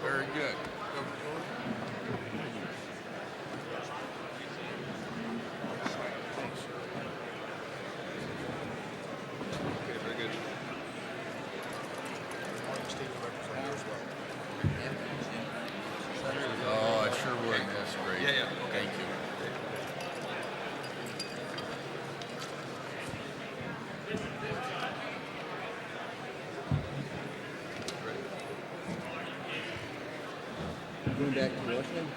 Very good. Okay, very good. Oh, I sure would. That's great. Yeah. Thank you. Going back to Washington?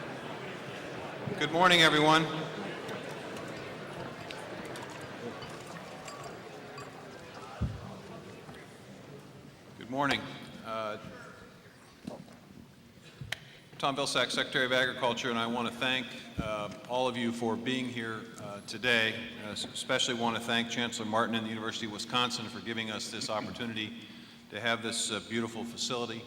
Good morning, everyone. Good morning. Tom Vilsack, Secretary of Agriculture, and I want to thank all of you for being here today. Especially want to thank Chancellor Martin and the University of Wisconsin for giving us this opportunity to have this beautiful facility.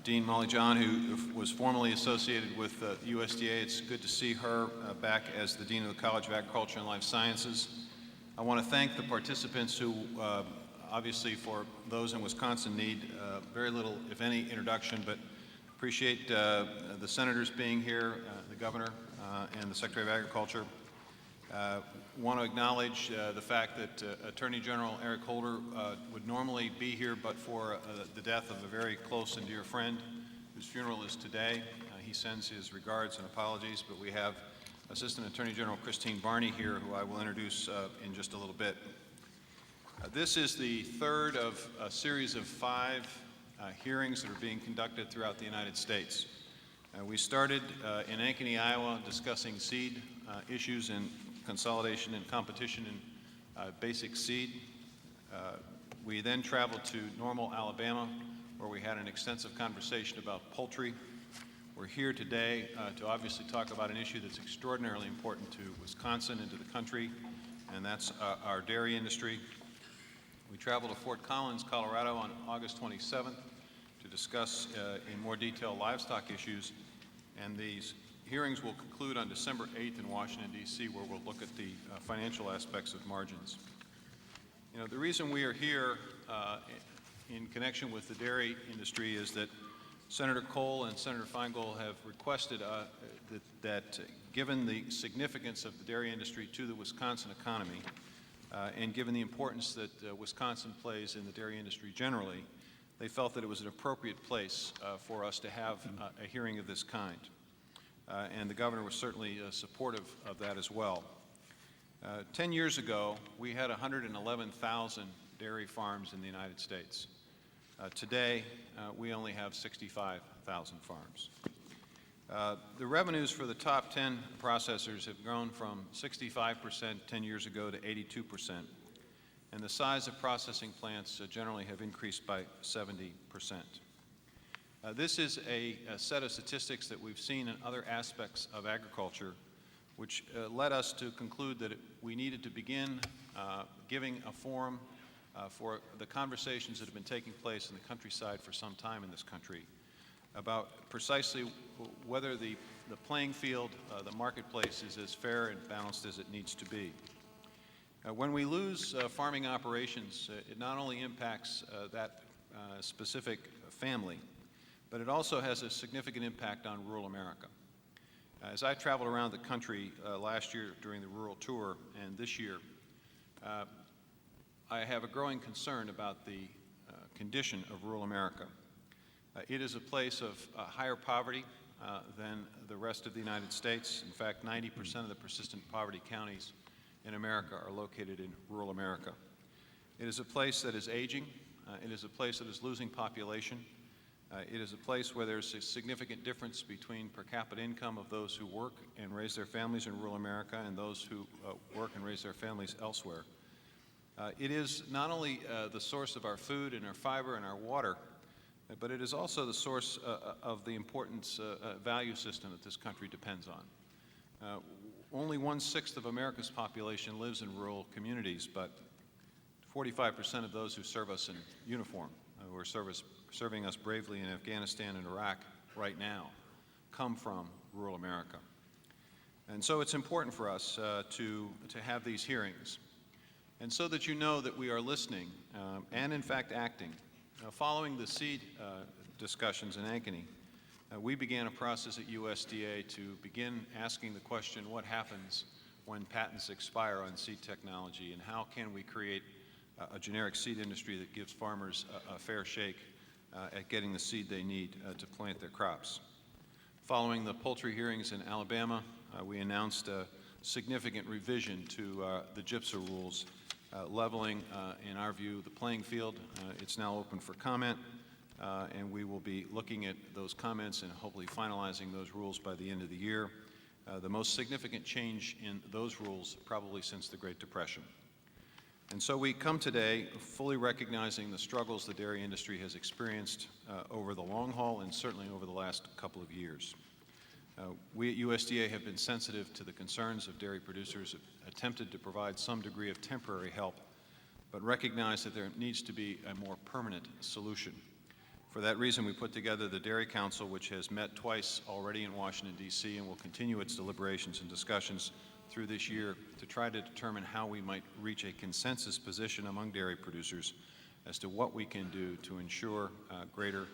Dean Molly John, who was formerly associated with the USDA, it's good to see her back as the Dean of the College of Agriculture and Life Sciences. I want to thank the participants who, obviously for those in Wisconsin, need very little, if any, introduction, but appreciate the senators being here, the governor, and the Secretary of Agriculture. Want to acknowledge the fact that Attorney General Eric Holder would normally be here, but for the death of a very close and dear friend whose funeral is today. He sends his regards and apologies, but we have Assistant Attorney General Christine Varney here, who I will introduce in just a little bit. This is the third of a series of 5 hearings that are being conducted throughout the United States. We started in Ankeny, Iowa, discussing seed issues and consolidation and competition in basic seed. We then traveled to Normal, Alabama, where we had an extensive conversation about poultry. We're here today to obviously talk about an issue that's extraordinarily important to Wisconsin and to the country, and that's our dairy industry. We traveled to Fort Collins, Colorado on August 27th to discuss in more detail livestock issues, and these hearings will conclude on December 8th in Washington, D.C., where we'll look at the financial aspects of margins. You know, the reason we are here in connection with the dairy industry is that Senator Cole and Senator Feingold have requested that given the significance of the dairy industry to the Wisconsin economy, and given the importance that Wisconsin plays in the dairy industry generally, they felt that it was an appropriate place for us to have a hearing of this kind. And the governor was certainly supportive of that as well. 10 years ago, we had 111,000 dairy farms in the United States. Today, we only have 65,000 farms. The revenues for the top 10 processors have grown from 65% 10 years ago to 82%, and the size of processing plants generally have increased by 70%. This is a set of statistics that we've seen in other aspects of agriculture, which led us to conclude that we needed to begin giving a forum for the conversations that have been taking place in the countryside for some time in this country about precisely whether the playing field, the marketplace, is as fair and balanced as it needs to be. When we lose farming operations, it not only impacts that specific family, but it also has a significant impact on rural America. As I traveled around the country last year during the rural tour and this year, I have a growing concern about the condition of rural America. It is a place of higher poverty than the rest of the United States. In fact, 90% of the persistent poverty counties in America are located in rural America. It is a place that is aging. It is a place that is losing population. It is a place where there's a significant difference between per capita income of those who work and raise their families in rural America and those who work and raise their families elsewhere. It is not only the source of our food and our fiber and our water, but it is also the source of the important value system that this country depends on. Only 1/6 of America's population lives in rural communities, but 45% of those who serve us in uniform, who are serving us bravely in Afghanistan and Iraq right now, come from rural America. And so it's important for us to have these hearings. And so that you know that we are listening and in fact acting. Following the seed discussions in Ankeny, We began a process at USDA to begin asking the question, what happens when patents expire on seed technology, and how can we create a generic seed industry that gives farmers a fair shake at getting the seed they need to plant their crops. Following the poultry hearings in Alabama, we announced a significant revision to the GIPSA rules, leveling, in our view, the playing field. It's now open for comment, and we will be looking at those comments and hopefully finalizing those rules by the end of the year. The most significant change in those rules probably since the Great Depression. And so we come today fully recognizing the struggles the dairy industry has experienced over the long haul and certainly over the last couple of years. We at USDA have been sensitive to the concerns of dairy producers, attempted to provide some degree of temporary help, but recognize that there needs to be a more permanent solution. For that reason, we put together the Dairy Council, which has met twice already in Washington, D.C., and will continue its deliberations and discussions through this year to try to determine how we might reach a consensus position among dairy producers as to what we can do to ensure greater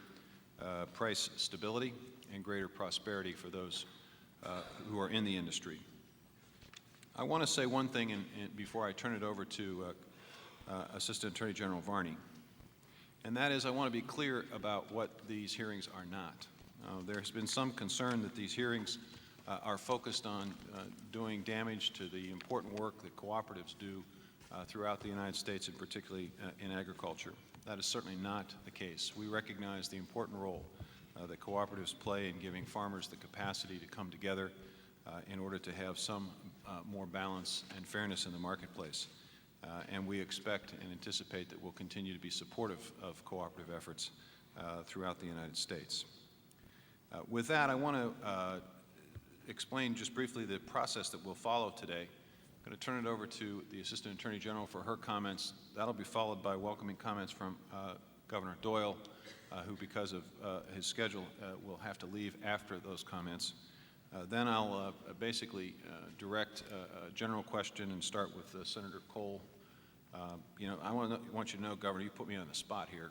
price stability and greater prosperity for those who are in the industry. I want to say one thing before I turn it over to Assistant Attorney General Varney, and that is I want to be clear about what these hearings are not. There has been some concern that these hearings are focused on doing damage to the important work that cooperatives do throughout the United States, and particularly in agriculture. That is certainly not the case. We recognize the important role that cooperatives play in giving farmers the capacity to come together in order to have some more balance and fairness in the marketplace. And we expect and anticipate that we'll continue to be supportive of cooperative efforts throughout the United States. With that, I want to explain just briefly the process that we'll follow today. I'm going to turn it over to the Assistant Attorney General for her comments. That'll be followed by welcoming comments from Governor Doyle, who, because of his schedule, will have to leave after those comments. Then I'll basically direct a general question and start with Senator Cole. I want you to know, Governor, you put me on the spot here.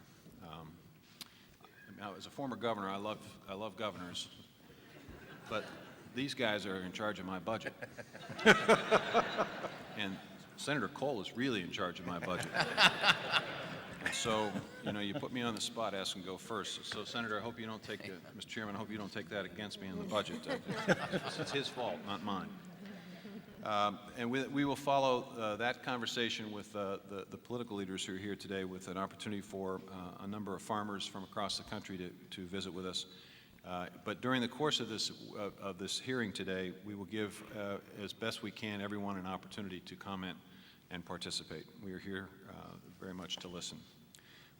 Now, as a former governor, I love governors, but these guys are in charge of my budget. And Senator Cole is really in charge of my budget. And so, you put me on the spot, ask him to go first. So, Senator, I hope you don't take, Mr. Chairman, I hope you don't take that against me in the budget. It's his fault, not mine. And we will follow that conversation with the political leaders who are here today with an opportunity for a number of farmers from across the country to visit with us. But during the course of this hearing today, we will give, as best we can, everyone an opportunity to comment and participate. We are here very much to listen.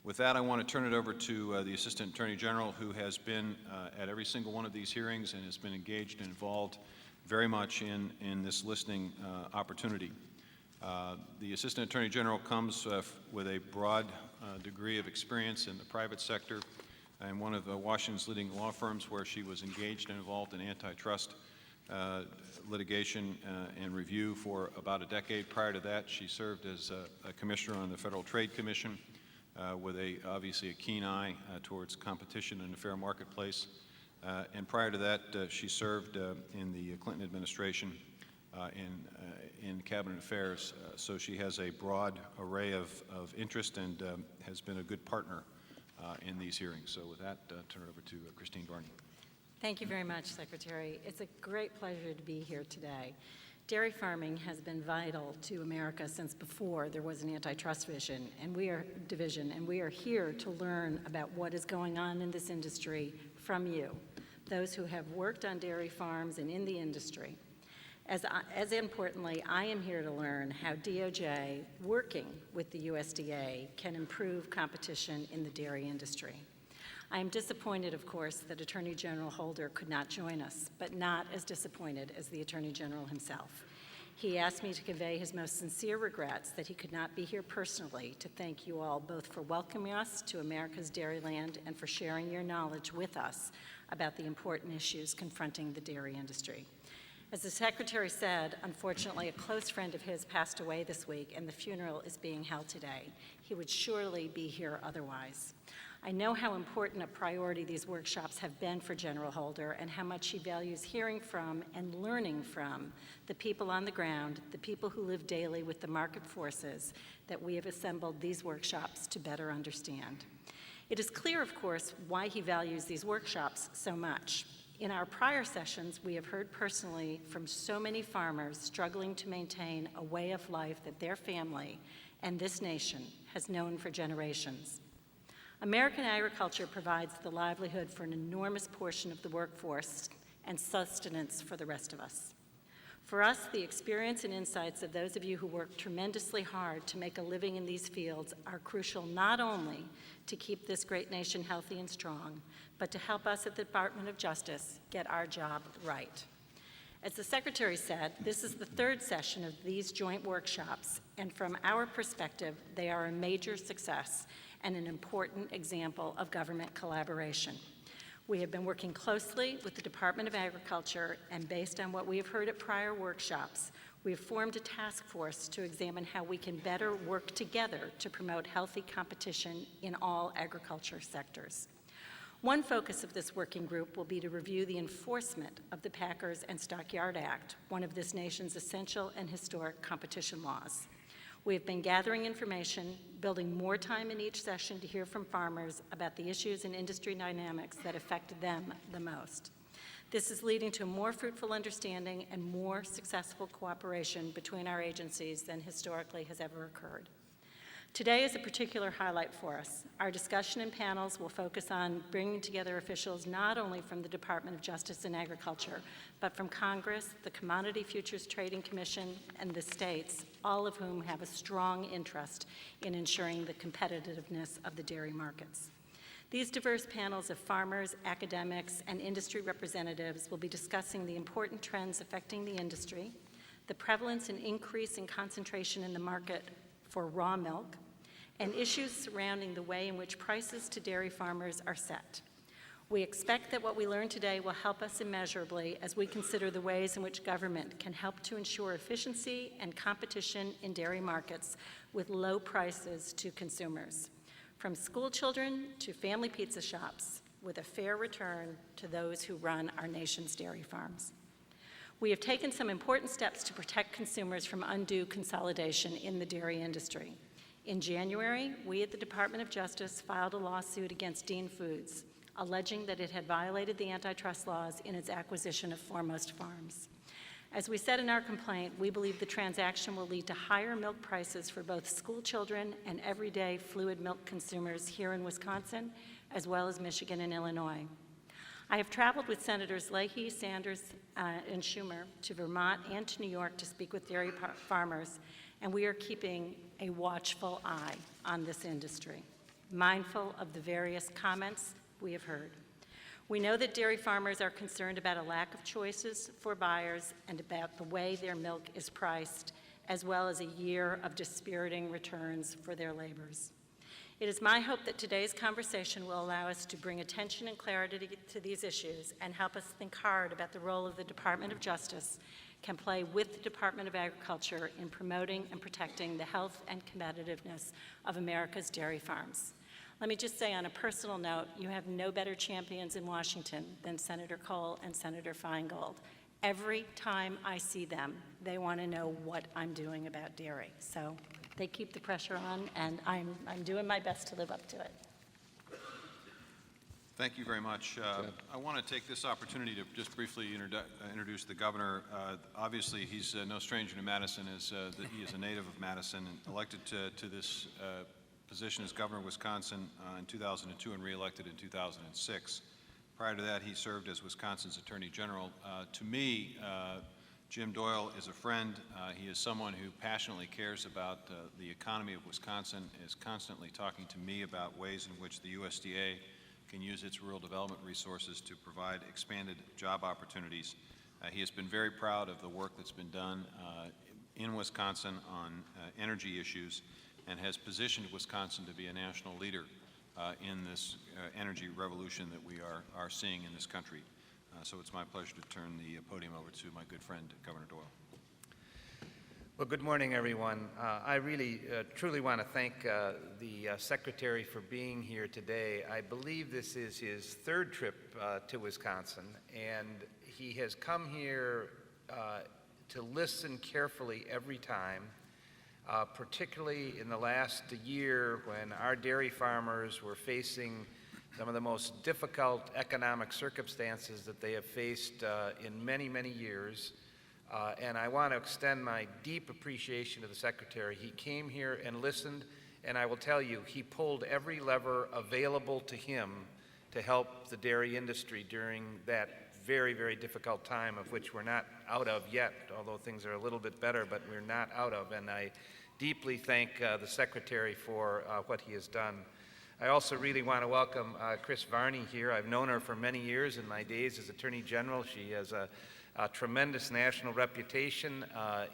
With that, I want to turn it over to the Assistant Attorney General, who has been at every single one of these hearings and has been engaged and involved very much in this listening opportunity. The Assistant Attorney General comes with a broad degree of experience in the private sector and one of Washington's leading law firms, where she was engaged and involved in antitrust litigation and review for about a decade. Prior to that, she served as a commissioner on the Federal Trade Commission with obviously a keen eye towards competition in the fair marketplace. And prior to that, she served in the Clinton administration in cabinet affairs. So she has a broad array of interest and has been a good partner in these hearings. So with that, turn it over to Christine Varney. Thank you very much, Secretary. It's a great pleasure to be here today. Dairy farming has been vital to America since before there was an antitrust division, and we are here to learn about what is going on in this industry from you, those who have worked on dairy farms and in the industry. As importantly, I am here to learn how DOJ, working with the USDA, can improve competition in the dairy industry. I am disappointed, of course, that Attorney General Holder could not join us, but not as disappointed as the Attorney General himself. He asked me to convey his most sincere regrets that he could not be here personally to thank you all both for welcoming us to America's dairyland and for sharing your knowledge with us about the important issues confronting the dairy industry. As the Secretary said, unfortunately, a close friend of his passed away this week, and the funeral is being held today. He would surely be here otherwise. I know how important a priority these workshops have been for General Holder and how much he values hearing from and learning from the people on the ground, the people who live daily with the market forces that we have assembled these workshops to better understand. It is clear, of course, why he values these workshops so much. In our prior sessions, we have heard personally from so many farmers struggling to maintain a way of life that their family and this nation has known for generations. American agriculture provides the livelihood for an enormous portion of the workforce and sustenance for the rest of us. For us, the experience and insights of those of you who work tremendously hard to make a living in these fields are crucial not only to keep this great nation healthy and strong, but to help us at the Department of Justice get our job right. As the Secretary said, this is the third session of these joint workshops, and from our perspective, they are a major success and an important example of government collaboration. We have been working closely with the Department of Agriculture, and based on what we have heard at prior workshops, we have formed a task force to examine how we can better work together to promote healthy competition in all agriculture sectors. One focus of this working group will be to review the enforcement of the Packers and Stockyard Act, one of this nation's essential and historic competition laws. We have been gathering information, building more time in each session to hear from farmers about the issues and industry dynamics that affect them the most. This is leading to a more fruitful understanding and more successful cooperation between our agencies than historically has ever occurred. Today is a particular highlight for us. Our discussion and panels will focus on bringing together officials not only from the Department of Justice and Agriculture, but from Congress, the Commodity Futures Trading Commission, and the states, all of whom have a strong interest in ensuring the competitiveness of the dairy markets. These diverse panels of farmers, academics, and industry representatives will be discussing the important trends affecting the industry, the prevalence and increase in concentration in the market for raw milk, and issues surrounding the way in which prices to dairy farmers are set. We expect that what we learn today will help us immeasurably as we consider the ways in which government can help to ensure efficiency and competition in dairy markets with low prices to consumers, from school children to family pizza shops, with a fair return to those who run our nation's dairy farms. We have taken some important steps to protect consumers from undue consolidation in the dairy industry. In January, we at the Department of Justice filed a lawsuit against Dean Foods, alleging that it had violated the antitrust laws in its acquisition of Foremost Farms. As we said in our complaint, we believe the transaction will lead to higher milk prices for both school children and everyday fluid milk consumers here in Wisconsin, as well as Michigan and Illinois. I have traveled with Senators Leahy, Sanders, and Schumer to Vermont and to New York to speak with dairy farmers, and we are keeping a watchful eye on this industry, mindful of the various comments we have heard. We know that dairy farmers are concerned about a lack of choices for buyers and about the way their milk is priced, as well as a year of dispiriting returns for their labors. It is my hope that today's conversation will allow us to bring attention and clarity to these issues and help us think hard about the role of the Department of Justice can play with the Department of Agriculture in promoting and protecting the health and competitiveness of America's dairy farms. Let me just say on a personal note, you have no better champions in Washington than Senator Cole and Senator Feingold. Every time I see them, they want to know what I'm doing about dairy. So they keep the pressure on, and I'm doing my best to live up to it. Thank you very much. I want to take this opportunity to just briefly introduce the governor. Obviously, he's no stranger to Madison, as he is a native of Madison and elected to this position as governor of Wisconsin in 2002 and reelected in 2006. Prior to that, he served as Wisconsin's Attorney General. To me, Jim Doyle is a friend. He is someone who passionately cares about the economy of Wisconsin, is constantly talking to me about ways in which the USDA can use its rural development resources to provide expanded job opportunities. He has been very proud of the work that's been done in Wisconsin on energy issues and has positioned Wisconsin to be a national leader in this energy revolution that we are seeing in this country. So it's my pleasure to turn the podium over to my good friend, Governor Doyle. Well, good morning, everyone. I really, truly want to thank the Secretary for being here today. I believe this is his third trip to Wisconsin, and he has come here to listen carefully every time, particularly in the last year when our dairy farmers were facing some of the most difficult economic circumstances that they have faced in many, many years. And I want to extend my deep appreciation to the Secretary. He came here and listened, and I will tell you, he pulled every lever available to him to help the dairy industry during that very, very difficult time, of which we're not out of yet, although things are a little bit better, but we're not out of. And I deeply thank the Secretary for what he has done. I also really want to welcome Chris Varney here. I've known her for many years in my days as Attorney General. She has a tremendous national reputation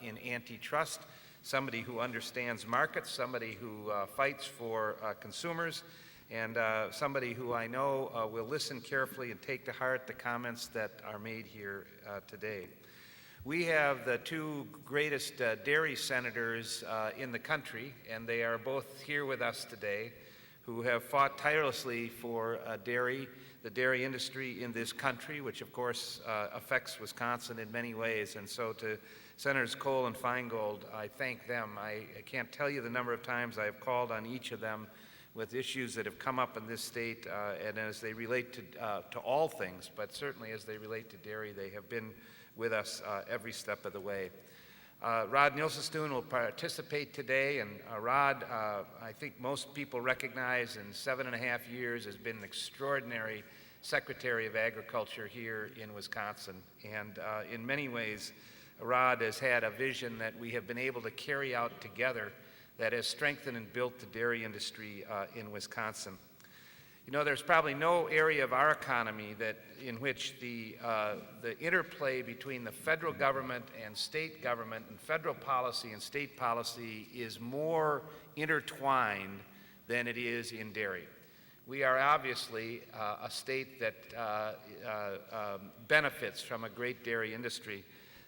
in antitrust, somebody who understands markets, somebody who fights for consumers, and somebody who I know will listen carefully and take to heart the comments that are made here today. We have the two greatest dairy senators in the country, and they are both here with us today, who have fought tirelessly for the dairy industry in this country, which of course affects Wisconsin in many ways. And so to Senators Cole and Feingold, I thank them. I can't tell you the number of times I have called on each of them with issues that have come up in this state, and as they relate to all things, but certainly as they relate to dairy, they have been with us every step of the way. Rod Nielsen will participate today, and Rod, I think most people recognize in 7.5 years has been an extraordinary Secretary of Agriculture here in Wisconsin. And in many ways, Rod has had a vision that we have been able to carry out together that has strengthened and built the dairy industry in Wisconsin. You know, there's probably no area of our economy in which the interplay between the federal government and state government and federal policy and state policy is more intertwined than it is in dairy. We are obviously a state that benefits from a great dairy industry.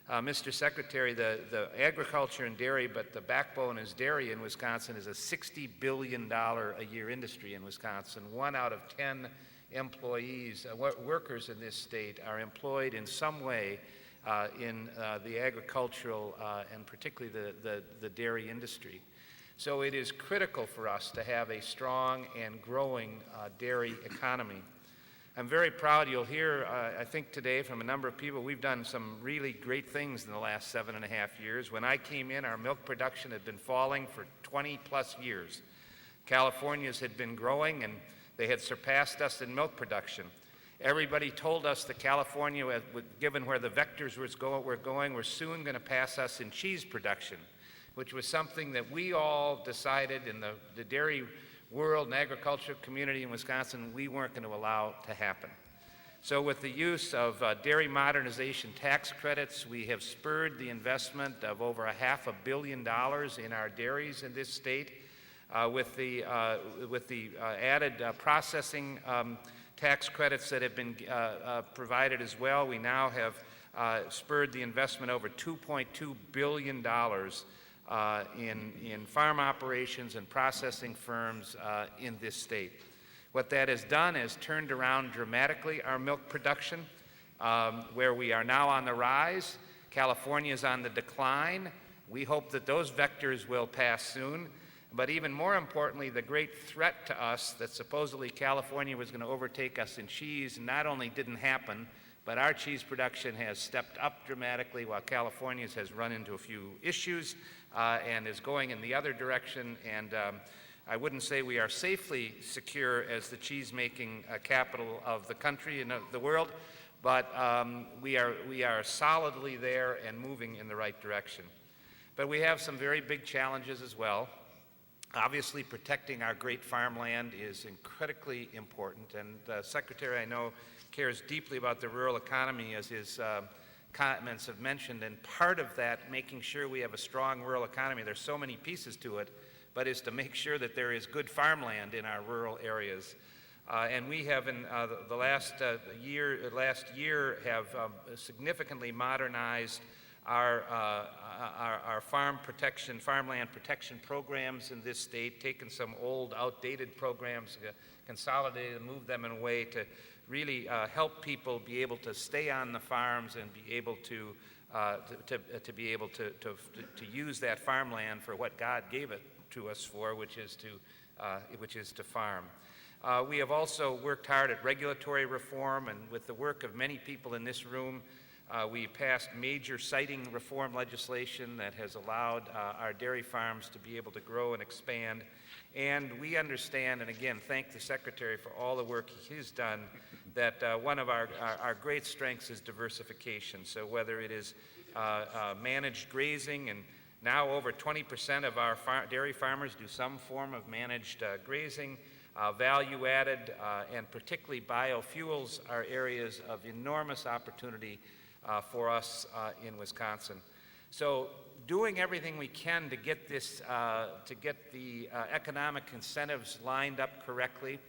Mr. Secretary, the agriculture and dairy, but the backbone is dairy in Wisconsin, is a $60 billion a year industry in Wisconsin. 1 out of 10 employees, workers in this state are employed in some way in the agricultural and particularly the dairy industry. So it is critical for us to have a strong and growing dairy economy. I'm very proud. You'll hear, I think today from a number of people, we've done some really great things in the last 7.5 years. When I came in, our milk production had been falling for 20 plus years. California's had been growing, and they had surpassed us in milk production. Everybody told us that California, given where the vectors were going, were soon going to pass us in cheese production, which was something that we all decided in the dairy world and agricultural community in Wisconsin we weren't going to allow to happen. So with the use of dairy modernization tax credits, we have spurred the investment of over $500 million in our dairies in this state. With the added processing tax credits that have been provided as well, we now have spurred the investment over $2.2 billion in farm operations and processing firms in this state. What that has done is turned around dramatically our milk production, where we are now on the rise. California is on the decline. We hope that those vectors will pass soon. But even more importantly, the great threat to us that supposedly California was going to overtake us in cheese not only didn't happen, but our cheese production has stepped up dramatically while California's has run into a few issues and is going in the other direction. And I wouldn't say we are safely secure as the cheese-making capital of the country and of the world, but we are solidly there and moving in the right direction. But we have some very big challenges as well. Obviously, protecting our great farmland is critically important, and the Secretary, I know, cares deeply about the rural economy, as his comments have mentioned, and part of that, making sure we have a strong rural economy, there's so many pieces to it, but is to make sure that there is good farmland in our rural areas. And we have in the last year have significantly modernized our farmland protection programs in this state, taken some old, outdated programs, consolidated and moved them in a way to really help people be able to stay on the farms and be able to use that farmland for what God gave it to us for, which is to farm. We have also worked hard at regulatory reform, and with the work of many people in this room, we passed major siting reform legislation that has allowed our dairy farms to be able to grow and expand. And we understand, and again, thank the Secretary for all the work he's done, that one of our great strengths is diversification. So whether it is managed grazing, and now over 20% of our dairy farmers do some form of managed grazing, value-added, and particularly biofuels are areas of enormous opportunity for us in Wisconsin. So doing everything we can to get this, to get the economic incentives lined up correctly,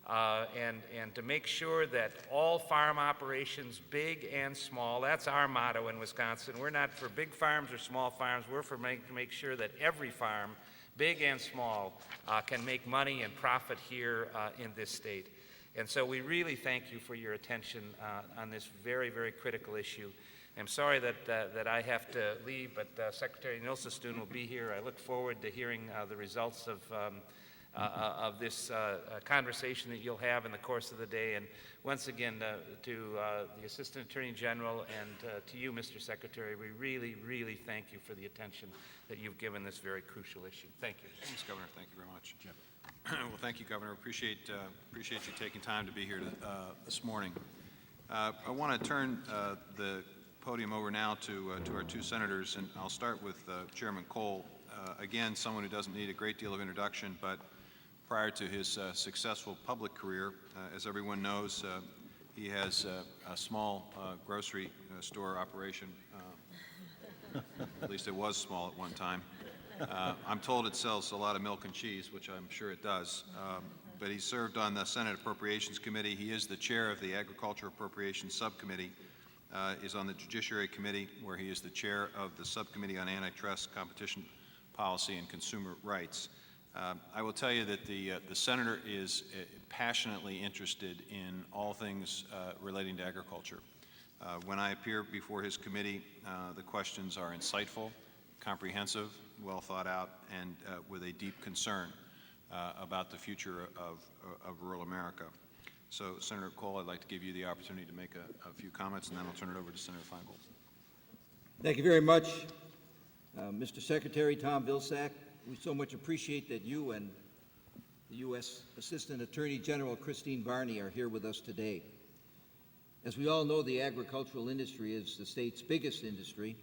and to make sure that all farm operations, big and small, that's our motto in Wisconsin. We're not for big farms or small farms, we're for to make sure that every farm, big and small, can make money and profit here in this state. And so we really thank you for your attention on this very, very critical issue. I'm sorry that I have to leave, but Secretary Nielsen will be here. I look forward to hearing the results of this conversation that you'll have in the course of the day. And once again, to the Assistant Attorney General and to you, Mr. Secretary, we really, really thank you for the attention that you've given this very crucial issue. Thank you. Thanks, Governor. Thank you very much. Jim. Well, thank you, Governor. Appreciate you taking time to be here this morning. I want to turn the podium over now to our two senators, and I'll start with Chairman Cole. Again, someone who doesn't need a great deal of introduction, but prior to his successful public career, as everyone knows, he has a small grocery store operation. At least it was small at one time. I'm told it sells a lot of milk and cheese, which I'm sure it does. But he served on the Senate Appropriations Committee. He is the chair of the Agriculture Appropriations Subcommittee, is on the Judiciary Committee, where he is the chair of the Subcommittee on Antitrust, Competition Policy, and Consumer Rights. I will tell you that the senator is passionately interested in all things relating to agriculture. When I appear before his committee, the questions are insightful, comprehensive, well thought out, and with a deep concern about the future of rural America. So, Senator Cole, I'd like to give you the opportunity to make a few comments, and then I'll turn it over to Senator Feingold. Thank you very much, Mr. Secretary Tom Vilsack. We so much appreciate that you and the U.S. Assistant Attorney General Christine Varney are here with us today. As we all know, the agricultural industry is the state's biggest industry,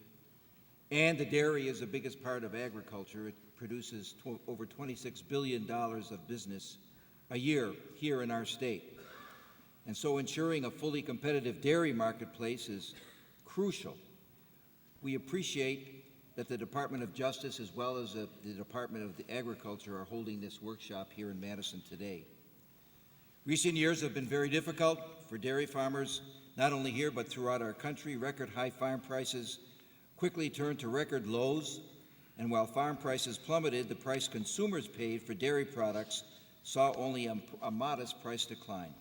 and the dairy is the biggest part of agriculture. It produces over $26 billion of business a year here in our state. And so ensuring a fully competitive dairy marketplace is crucial. We appreciate that the Department of Justice as well as the Department of Agriculture are holding this workshop here in Madison today. Recent years have been very difficult for dairy farmers, not only here but throughout our country. Record high farm prices quickly turned to record lows, and while farm prices plummeted, the price consumers paid for dairy products saw only a modest price decline.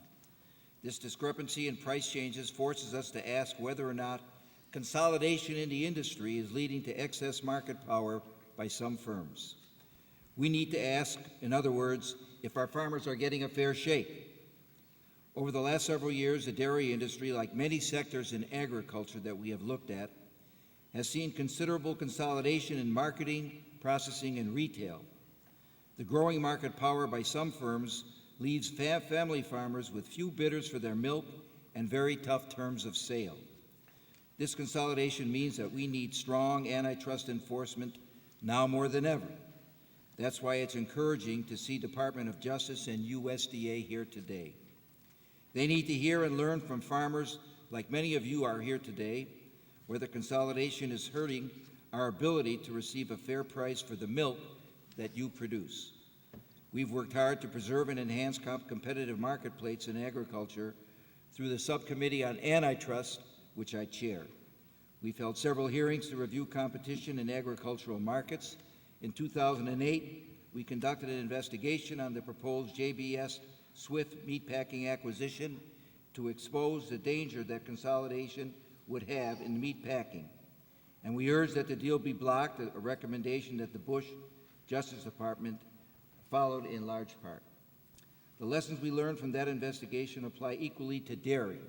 This discrepancy in price changes forces us to ask whether or not consolidation in the industry is leading to excess market power by some firms. We need to ask, in other words, if our farmers are getting a fair shake. Over the last several years, the dairy industry, like many sectors in agriculture that we have looked at, has seen considerable consolidation in marketing, processing, and retail. The growing market power by some firms leaves family farmers with few bidders for their milk and very tough terms of sale. This consolidation means that we need strong antitrust enforcement now more than ever. That's why it's encouraging to see Department of Justice and USDA here today. They need to hear and learn from farmers, like many of you are here today, whether consolidation is hurting our ability to receive a fair price for the milk that you produce. We've worked hard to preserve and enhance competitive marketplaces in agriculture through the Subcommittee on Antitrust, which I chair. We've held several hearings to review competition in agricultural markets. In 2008, we conducted an investigation on the proposed JBS Swift meatpacking acquisition to expose the danger that consolidation would have in meatpacking. And we urged that the deal be blocked, a recommendation that the Bush Justice Department followed in large part. The lessons we learned from that investigation apply equally to dairy.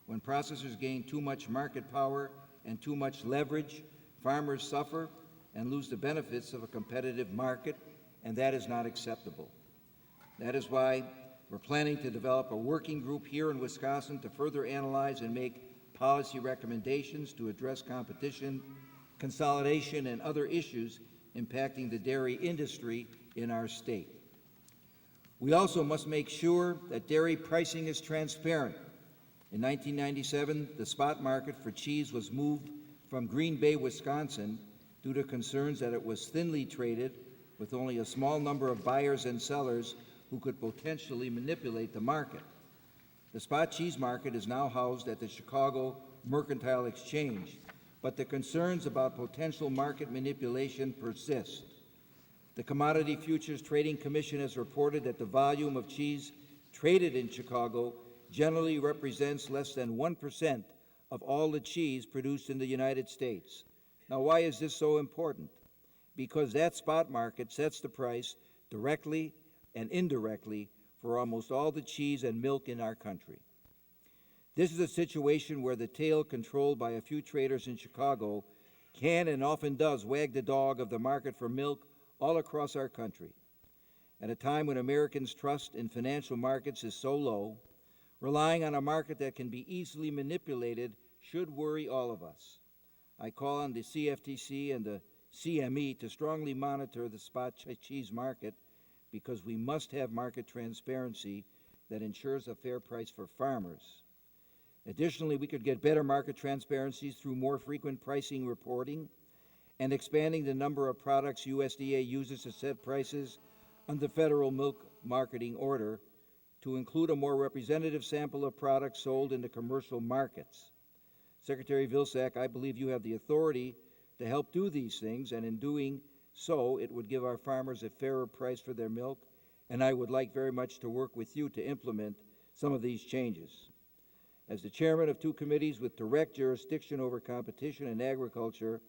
When processors gain too much market power and too much leverage, farmers suffer and lose the benefits of a competitive market, and that is not acceptable. That is why we're planning to develop a working group here in Wisconsin to further analyze and make policy recommendations to address competition, consolidation, and other issues impacting the dairy industry in our state. We also must make sure that dairy pricing is transparent. In 1997, the spot market for cheese was moved from Green Bay, Wisconsin, due to concerns that it was thinly traded with only a small number of buyers and sellers who could potentially manipulate the market. The spot cheese market is now housed at the Chicago Mercantile Exchange, but the concerns about potential market manipulation persist. The Commodity Futures Trading Commission has reported that the volume of cheese traded in Chicago generally represents less than 1% of all the cheese produced in the United States. Now, why is this so important? Because that spot market sets the price directly and indirectly for almost all the cheese and milk in our country. This is a situation where the tail controlled by a few traders in Chicago can and often does wag the dog of the market for milk all across our country. At a time when Americans' trust in financial markets is so low, relying on a market that can be easily manipulated should worry all of us. I call on the CFTC and the CME to strongly monitor the spot cheese market because we must have market transparency that ensures a fair price for farmers. Additionally, we could get better market transparency through more frequent pricing reporting and expanding the number of products USDA uses to set prices under federal milk marketing order to include a more representative sample of products sold in the commercial markets. Secretary Vilsack, I believe you have the authority to help do these things, and in doing so, it would give our farmers a fairer price for their milk, and I would like very much to work with you to implement some of these changes. As the chairman of two committees with direct jurisdiction over competition and agriculture,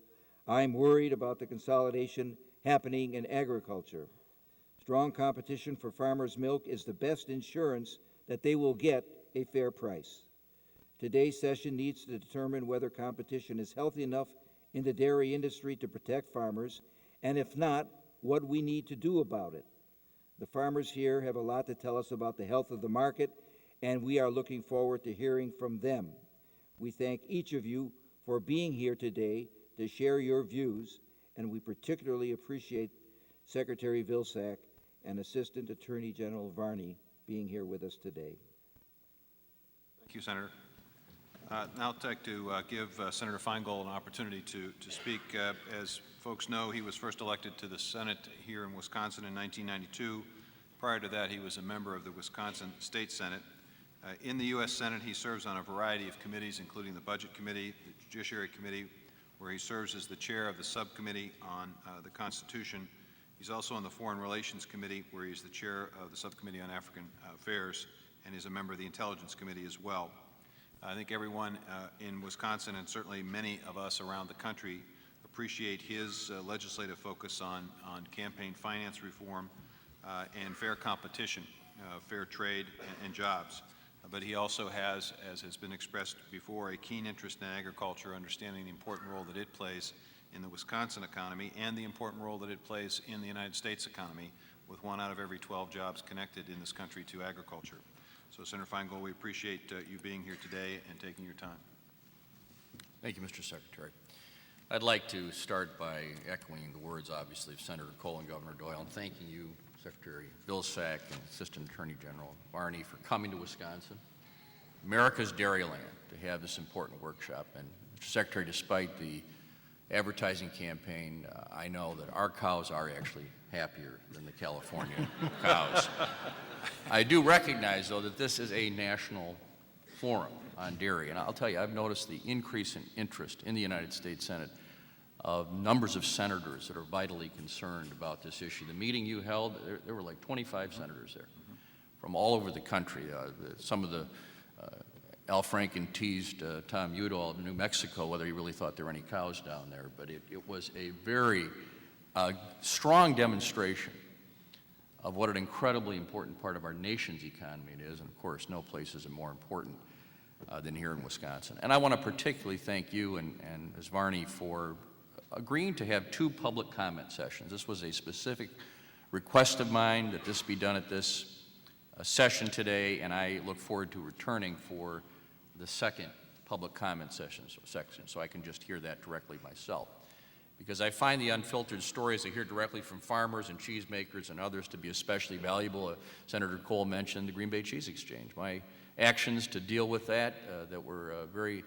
I'm worried about the consolidation happening in agriculture. Strong competition for farmers' milk is the best insurance that they will get a fair price. Today's session needs to determine whether competition is healthy enough in the dairy industry to protect farmers, and if not, what we need to do about it. The farmers here have a lot to tell us about the health of the market, and we are looking forward to hearing from them. We thank each of you for being here today to share your views, and we particularly appreciate Secretary Vilsack and Assistant Attorney General Varney being here with us today. Thank you, Senator. Now I'd like to give Senator Feingold an opportunity to speak. As folks know, he was first elected to the Senate here in Wisconsin in 1992. Prior to that, he was a member of the Wisconsin State Senate. In the U.S. Senate, he serves on a variety of committees, including the Budget Committee, the Judiciary Committee, where he serves as the chair of the subcommittee on the Constitution. He's also on the Foreign Relations Committee, where he's the chair of the Subcommittee on African Affairs, and is a member of the Intelligence Committee as well. I think everyone in Wisconsin, and certainly many of us around the country, appreciate his legislative focus on campaign finance reform and fair competition, fair trade, and jobs. But he also has, as has been expressed before, a keen interest in agriculture, understanding the important role that it plays in the Wisconsin economy and the important role that it plays in the United States economy, with 1 out of every 12 jobs connected in this country to agriculture. So, Senator Feingold, we appreciate you being here today and taking your time. Thank you, Mr. Secretary. I'd like to start by echoing the words, obviously, of Senator Cole and Governor Doyle, and thanking you, Secretary Vilsack and Assistant Attorney General Varney, for coming to Wisconsin, America's dairyland, to have this important workshop. And, Mr. Secretary, despite the advertising campaign, I know that our cows are actually happier than the California cows. I do recognize, though, that this is a national forum on dairy, and I'll tell you, I've noticed the increase in interest in the United States Senate of numbers of senators that are vitally concerned about this issue. The meeting you held, there were like 25 senators there from all over the country. Some of the Al Franken teased Tom Udall of New Mexico whether he really thought there were any cows down there, but it was a very strong demonstration of what an incredibly important part of our nation's economy it is, and of course no place is more important than here in Wisconsin. And I want to particularly thank you and Ms. Varney for agreeing to have 2 public comment sessions. This was a specific request of mine that this be done at this session today, and I look forward to returning for the second public comment section, so I can just hear that directly myself. Because I find the unfiltered stories I hear directly from farmers and cheesemakers and others to be especially valuable. Senator Cole mentioned the Green Bay Cheese Exchange. My actions to deal with that were very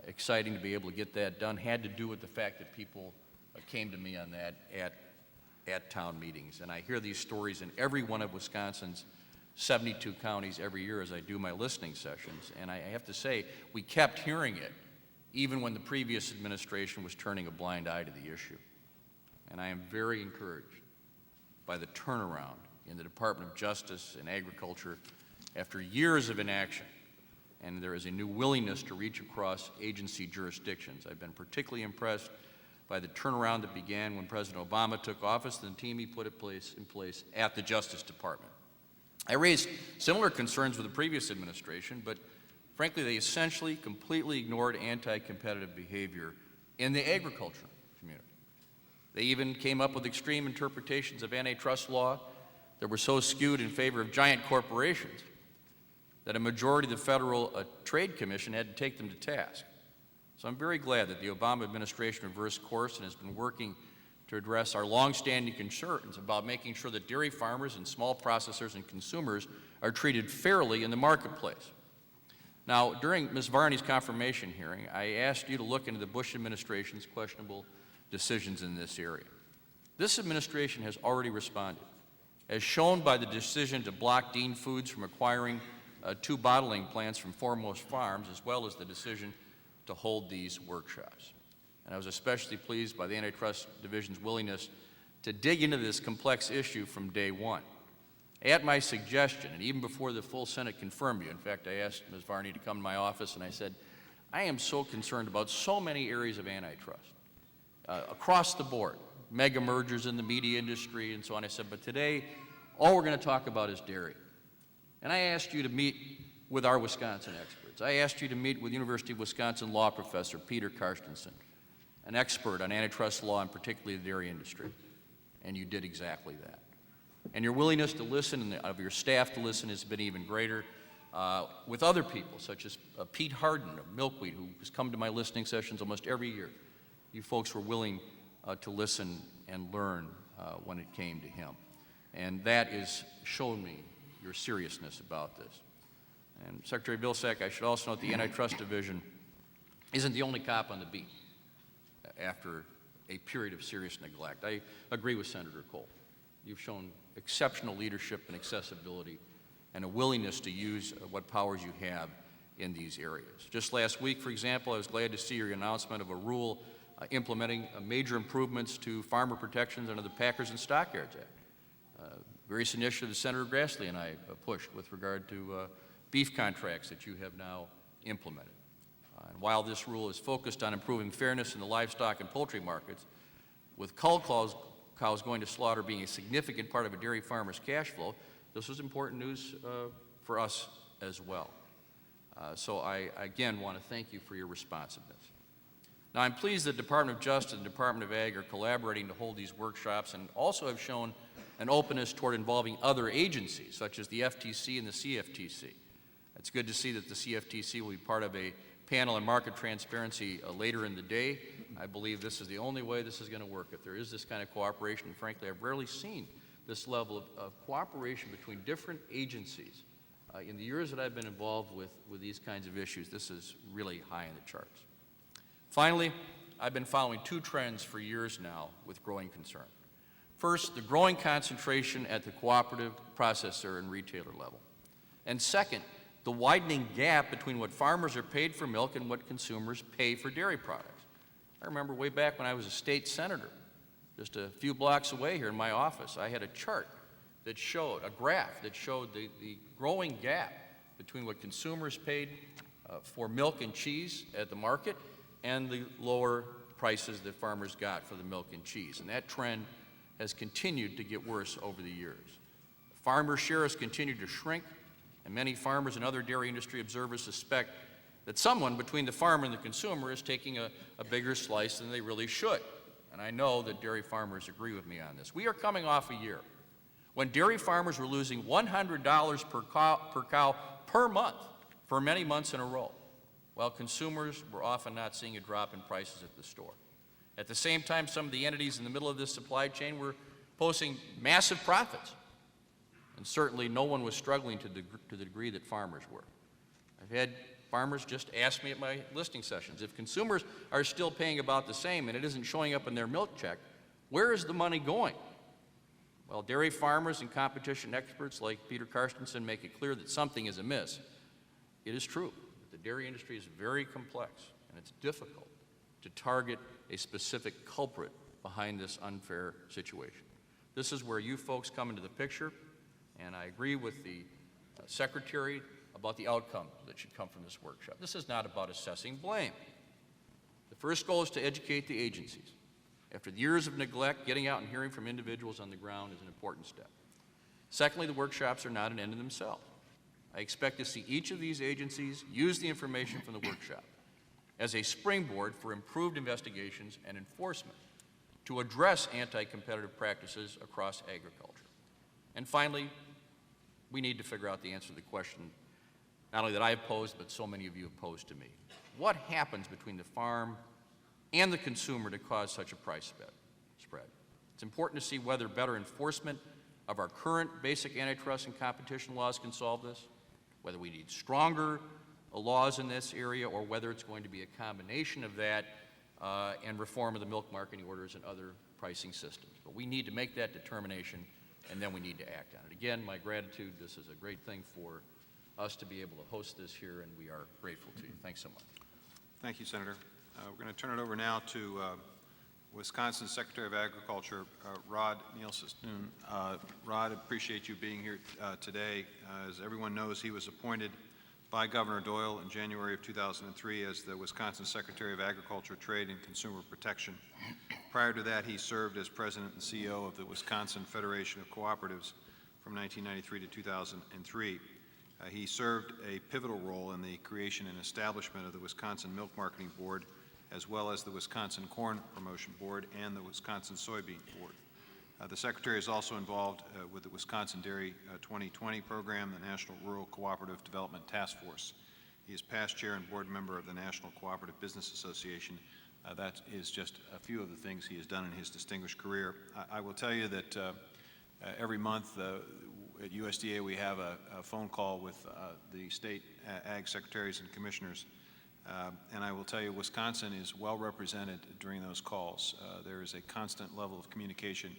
exciting to be able to get that done had to do with the fact that people came to me on that at town meetings. And I hear these stories in every one of Wisconsin's 72 counties every year as I do my listening sessions. And I have to say, we kept hearing it even when the previous administration was turning a blind eye to the issue. And I am very encouraged by the turnaround in the Department of Justice and Agriculture after years of inaction. And there is a new willingness to reach across agency jurisdictions. I've been particularly impressed by the turnaround that began when President Obama took office and the team he put in place at the Justice Department. I raised similar concerns with the previous administration, but frankly, they essentially completely ignored anti-competitive behavior in the agriculture community. They even came up with extreme interpretations of antitrust law that were so skewed in favor of giant corporations that a majority of the Federal Trade Commission had to take them to task. So I'm very glad that the Obama administration reversed course and has been working to address our longstanding concerns about making sure that dairy farmers and small processors and consumers are treated fairly in the marketplace. Now, during Ms. Varney's confirmation hearing, I asked you to look into the Bush administration's questionable decisions in this area. This administration has already responded, as shown by the decision to block Dean Foods from acquiring 2 bottling plants from Foremost Farms, as well as the decision to hold these workshops. And I was especially pleased by the Antitrust Division's willingness to dig into this complex issue from day one. At my suggestion, and even before the full Senate confirmed you, in fact, I asked Ms. Varney to come to my office and I said, I am so concerned about so many areas of antitrust across the board, mega mergers in the media industry and so on. I said, but today, all we're going to talk about is dairy. And I asked you to meet with our Wisconsin experts. I asked you to meet with University of Wisconsin law professor Peter Karstensen, an expert on antitrust law and particularly the dairy industry. And you did exactly that. And your willingness to listen and of your staff to listen has been even greater with other people, such as Pete Harden of Milkweed, who has come to my listening sessions almost every year. You folks were willing to listen and learn when it came to him. And that is shown me your seriousness about this. And Secretary Vilsack, I should also note the Antitrust Division isn't the only cop on the beat after a period of serious neglect. I agree with Senator Cole. You've shown exceptional leadership and accessibility and a willingness to use what powers you have in these areas. Just last week, for example, I was glad to see your announcement of a rule implementing major improvements to farmer protections under the Packers and Stockyards Act. Various initiatives Senator Grassley and I pushed with regard to beef contracts that you have now implemented. And while this rule is focused on improving fairness in the livestock and poultry markets, with cull cows going to slaughter being a significant part of a dairy farmer's cash flow, this was important news for us as well. So I, again, want to thank you for your responsiveness. Now, I'm pleased that the Department of Justice and the Department of Ag are collaborating to hold these workshops and also have shown an openness toward involving other agencies, such as the FTC and the CFTC. It's good to see that the CFTC will be part of a panel on market transparency later in the day. I believe this is the only way this is going to work. If there is this kind of cooperation, and frankly, I've rarely seen this level of cooperation between different agencies. In the years that I've been involved with these kinds of issues, this is really high in the charts. Finally, I've been following 2 trends for years now with growing concern. First, the growing concentration at the cooperative, processor, and retailer level. And second, the widening gap between what farmers are paid for milk and what consumers pay for dairy products. I remember way back when I was a state senator, just a few blocks away here in my office, I had a chart that showed, a graph that showed the growing gap between what consumers paid for milk and cheese at the market and the lower prices that farmers got for the milk and cheese. And that trend has continued to get worse over the years. Farmer share has continued to shrink, and many farmers and other dairy industry observers suspect that someone between the farmer and the consumer is taking a bigger slice than they really should. And I know that dairy farmers agree with me on this. We are coming off a year when dairy farmers were losing $100 per cow per month for many months in a row, while consumers were often not seeing a drop in prices at the store. At the same time, some of the entities in the middle of this supply chain were posting massive profits. And certainly no one was struggling to the degree that farmers were. I've had farmers just ask me at my listing sessions, if consumers are still paying about the same and it isn't showing up in their milk check, where is the money going? Well, dairy farmers and competition experts like Peter Karstensen make it clear that something is amiss. It is true that the dairy industry is very complex and it's difficult to target a specific culprit behind this unfair situation. This is where you folks come into the picture, and I agree with the Secretary about the outcomes that should come from this workshop. This is not about assessing blame. The first goal is to educate the agencies. After the years of neglect, getting out and hearing from individuals on the ground is an important step. Secondly, the workshops are not an end in themselves. I expect to see each of these agencies use the information from the workshop as a springboard for improved investigations and enforcement to address anti-competitive practices across agriculture. And finally, we need to figure out the answer to the question not only that I have posed, but so many of you have posed to me. What happens between the farm and the consumer to cause such a price spread? It's important to see whether better enforcement of our current basic antitrust and competition laws can solve this, whether we need stronger laws in this area, or whether it's going to be a combination of that and reform of the milk marketing orders and other pricing systems. But we need to make that determination, and then we need to act on it. Again, my gratitude. This is a great thing for us to be able to host this here, and we are grateful to you. Thanks so much. Thank you, Senator. We're going to turn it over now to Wisconsin Secretary of Agriculture, Rod Nielsen. Rod, appreciate you being here today. As everyone knows, he was appointed by Governor Doyle in January of 2003 as the Wisconsin Secretary of Agriculture, Trade, and Consumer Protection. Prior to that, he served as President and CEO of the Wisconsin Federation of Cooperatives from 1993 to 2003. He served a pivotal role in the creation and establishment of the Wisconsin Milk Marketing Board, as well as the Wisconsin Corn Promotion Board and the Wisconsin Soybean Board. The Secretary is also involved with the Wisconsin Dairy 2020 program, the National Rural Cooperative Development Task Force. He is past chair and board member of the National Cooperative Business Association. That is just a few of the things he has done in his distinguished career. I will tell you that every month at USDA we have a phone call with the state ag secretaries and commissioners. And I will tell you, Wisconsin is well represented during those calls. There is a constant level of communication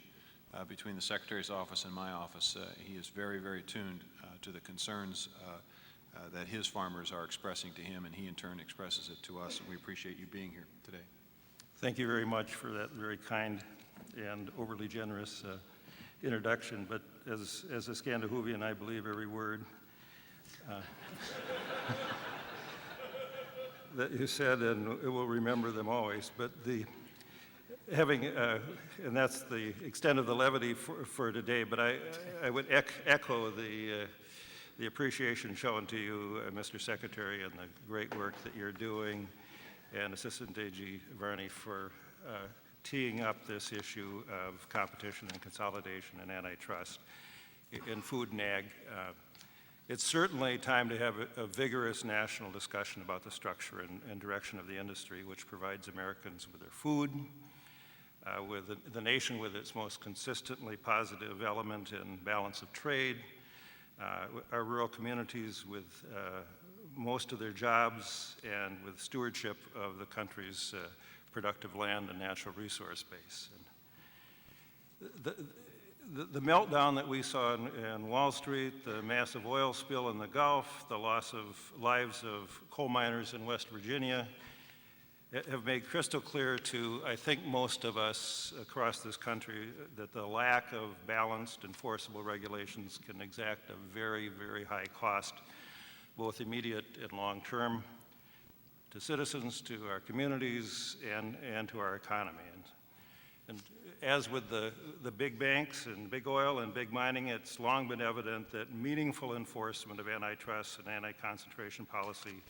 between the Secretary's office and my office. He is very, very tuned to the concerns that his farmers are expressing to him, and he in turn expresses it to us, and we appreciate you being here today. Thank you very much for that very kind and overly generous introduction, but as a Scandinavian, I believe every word that you said, and will remember them always. But and that's the extent of the levity for today, but I would echo the appreciation shown to you, Mr. Secretary, and the great work that you're doing, and Assistant AG Varney for teeing up this issue of competition and consolidation and antitrust in food and ag. It's certainly time to have a vigorous national discussion about the structure and direction of the industry, which provides Americans with their food, with the nation with its most consistently positive element in balance of trade, our rural communities with most of their jobs, and with stewardship of the country's productive land and natural resource base. And the meltdown that we saw in Wall Street, the massive oil spill in the Gulf, the loss of lives of coal miners in West Virginia have made crystal clear to, I think, most of us across this country that the lack of balanced, enforceable regulations can exact a very, very high cost, both immediate and long-term, to citizens, to our communities, and to our economy. And as with the big banks and big oil and big mining, it's long been evident that meaningful enforcement of antitrust and anti-concentration policy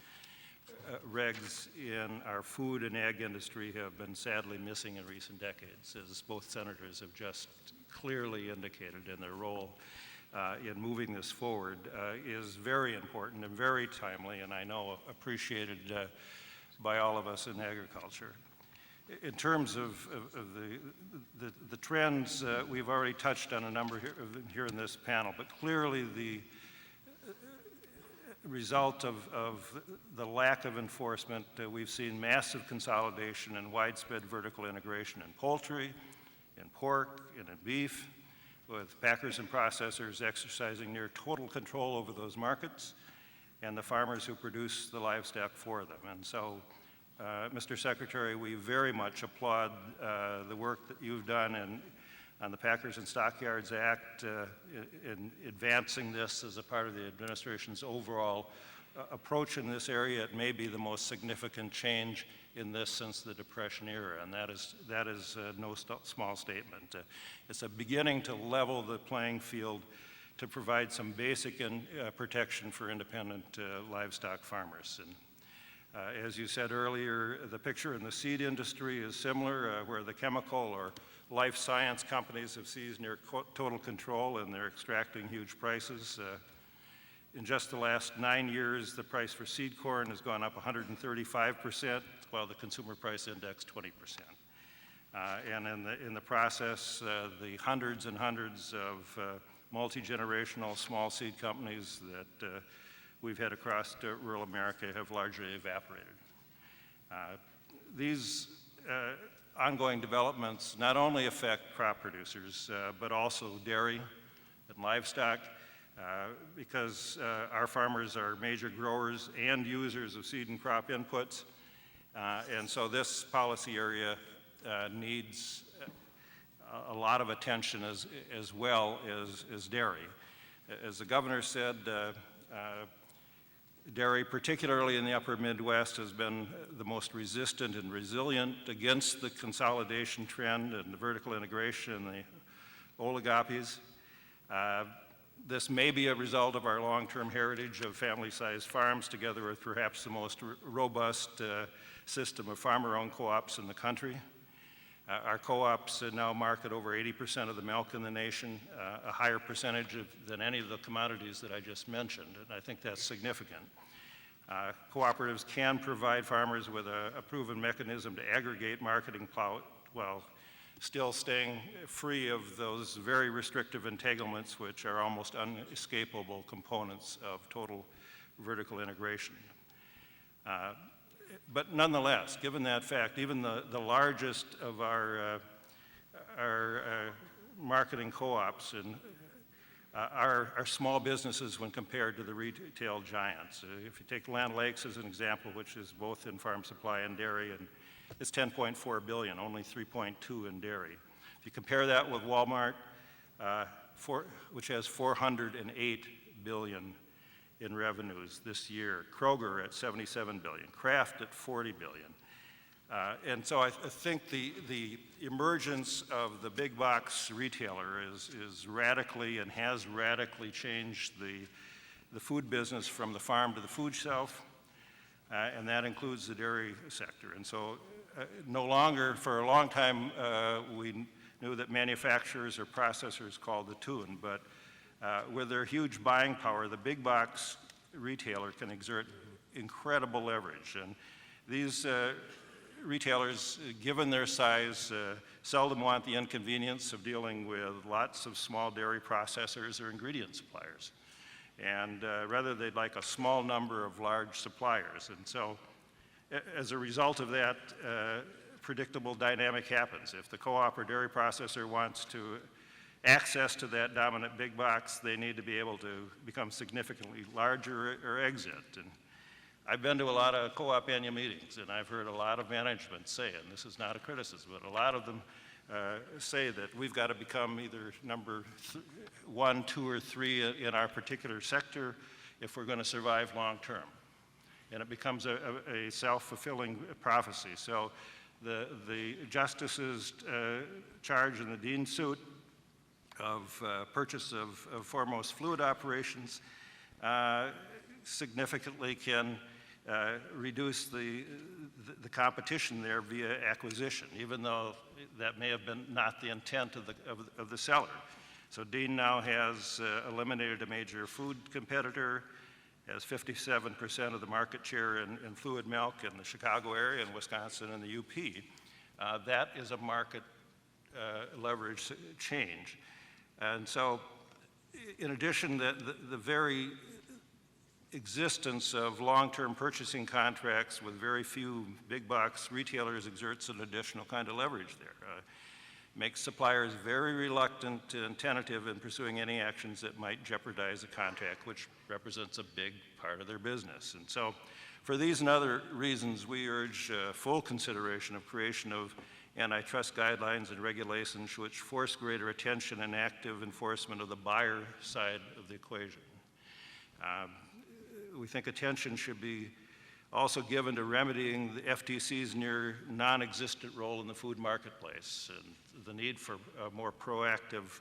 regs in our food and ag industry have been sadly missing in recent decades, as both senators have just clearly indicated in their role in moving this forward is very important and very timely, and I know appreciated by all of us in agriculture. In terms of the trends, we've already touched on a number here in this panel, but clearly the result of the lack of enforcement, we've seen massive consolidation and widespread vertical integration in poultry, in pork, and in beef, with packers and processors exercising near total control over those markets and the farmers who produce the livestock for them. And so, Mr. Secretary, we very much applaud the work that you've done on the Packers and Stockyards Act in advancing this as a part of the administration's overall approach in this area. It may be the most significant change in this since the Depression era, and that is no small statement. It's a beginning to level the playing field to provide some basic protection for independent livestock farmers. And as you said earlier, the picture in the seed industry is similar, where the chemical or life science companies have seized near total control and they're extracting huge prices. In just the last 9 years, the price for seed corn has gone up 135%, while the consumer price index 20%. And in the process, the hundreds and hundreds of multi-generational small seed companies that we've had across rural America have largely evaporated. These ongoing developments not only affect crop producers, but also dairy and livestock, because our farmers are major growers and users of seed and crop inputs. And so this policy area needs a lot of attention as well as dairy. As the governor said, dairy, particularly in the upper Midwest, has been the most resistant and resilient against the consolidation trend and the vertical integration and the oligopolies. This may be a result of our long-term heritage of family-sized farms, together with perhaps the most robust system of farmer-owned co-ops in the country. Our co-ops now market over 80% of the milk in the nation, a higher percentage than any of the commodities that I just mentioned, and I think that's significant. Cooperatives can provide farmers with a proven mechanism to aggregate marketing clout while still staying free of those very restrictive entanglements which are almost unescapable components of total vertical integration. But nonetheless, given that fact, even the largest of our marketing co-ops are small businesses when compared to the retail giants. If you take Land Lakes as an example, which is both in farm supply and dairy, and it's $10.4 billion, only $3.2 in dairy. If you compare that with Walmart, which has $408 billion in revenues this year, Kroger at $77 billion, Kraft at $40 billion. And so I think the emergence of the big box retailer is radically and has radically changed the food business from the farm to the food shelf, and that includes the dairy sector. And so no longer, for a long time, we knew that manufacturers or processors called the tune, but with their huge buying power, the big box retailer can exert incredible leverage. And these retailers, given their size, seldom want the inconvenience of dealing with lots of small dairy processors or ingredient suppliers. And rather, they'd like a small number of large suppliers. And so, as a result of that, predictable dynamic happens. If the co-op or dairy processor wants to access to that dominant big box, they need to be able to become significantly larger or exit. And I've been to a lot of co-op annual meetings, and I've heard a lot of management say, and this is not a criticism, but a lot of them say that we've got to become either number 1, 2, or 3 in our particular sector if we're going to survive long term. And it becomes a self-fulfilling prophecy. So the justice's charge in the dean's suit of purchase of foremost fluid operations significantly can reduce the competition there via acquisition, even though that may have been not the intent of the seller. So Dean now has eliminated a major food competitor, has 57% of the market share in fluid milk in the Chicago area, in Wisconsin, and the UP. That is a market leverage change. And so, in addition, the very existence of long-term purchasing contracts with very few big box retailers exerts an additional kind of leverage there. Makes suppliers very reluctant and tentative in pursuing any actions that might jeopardize a contract, which represents a big part of their business. And so, for these and other reasons, we urge full consideration of creation of antitrust guidelines and regulations which force greater attention and active enforcement of the buyer side of the equation. We think attention should be also given to remedying the FTC's near non-existent role in the food marketplace and the need for a more proactive,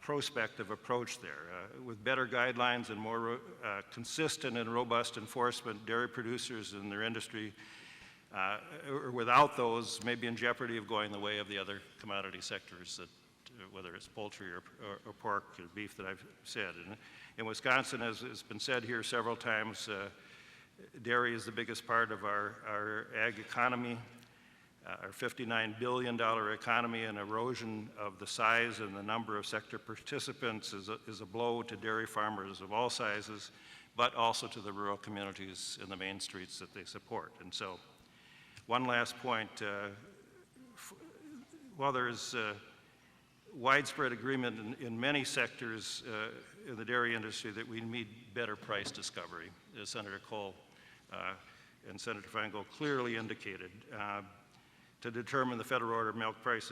prospective approach there. With better guidelines and more consistent and robust enforcement, dairy producers and their industry, or without those, may be in jeopardy of going the way of the other commodity sectors, that, whether it's poultry or pork or beef that I've said. And in Wisconsin, as has been said here several times, dairy is the biggest part of our ag economy. Our $59 billion economy, and erosion of the size and the number of sector participants is a blow to dairy farmers of all sizes, but also to the rural communities and the main streets that they support. And so, one last point, while there is widespread agreement in many sectors in the dairy industry that we need better price discovery, as Senator Cole and Senator Feingold clearly indicated, to determine the federal order milk price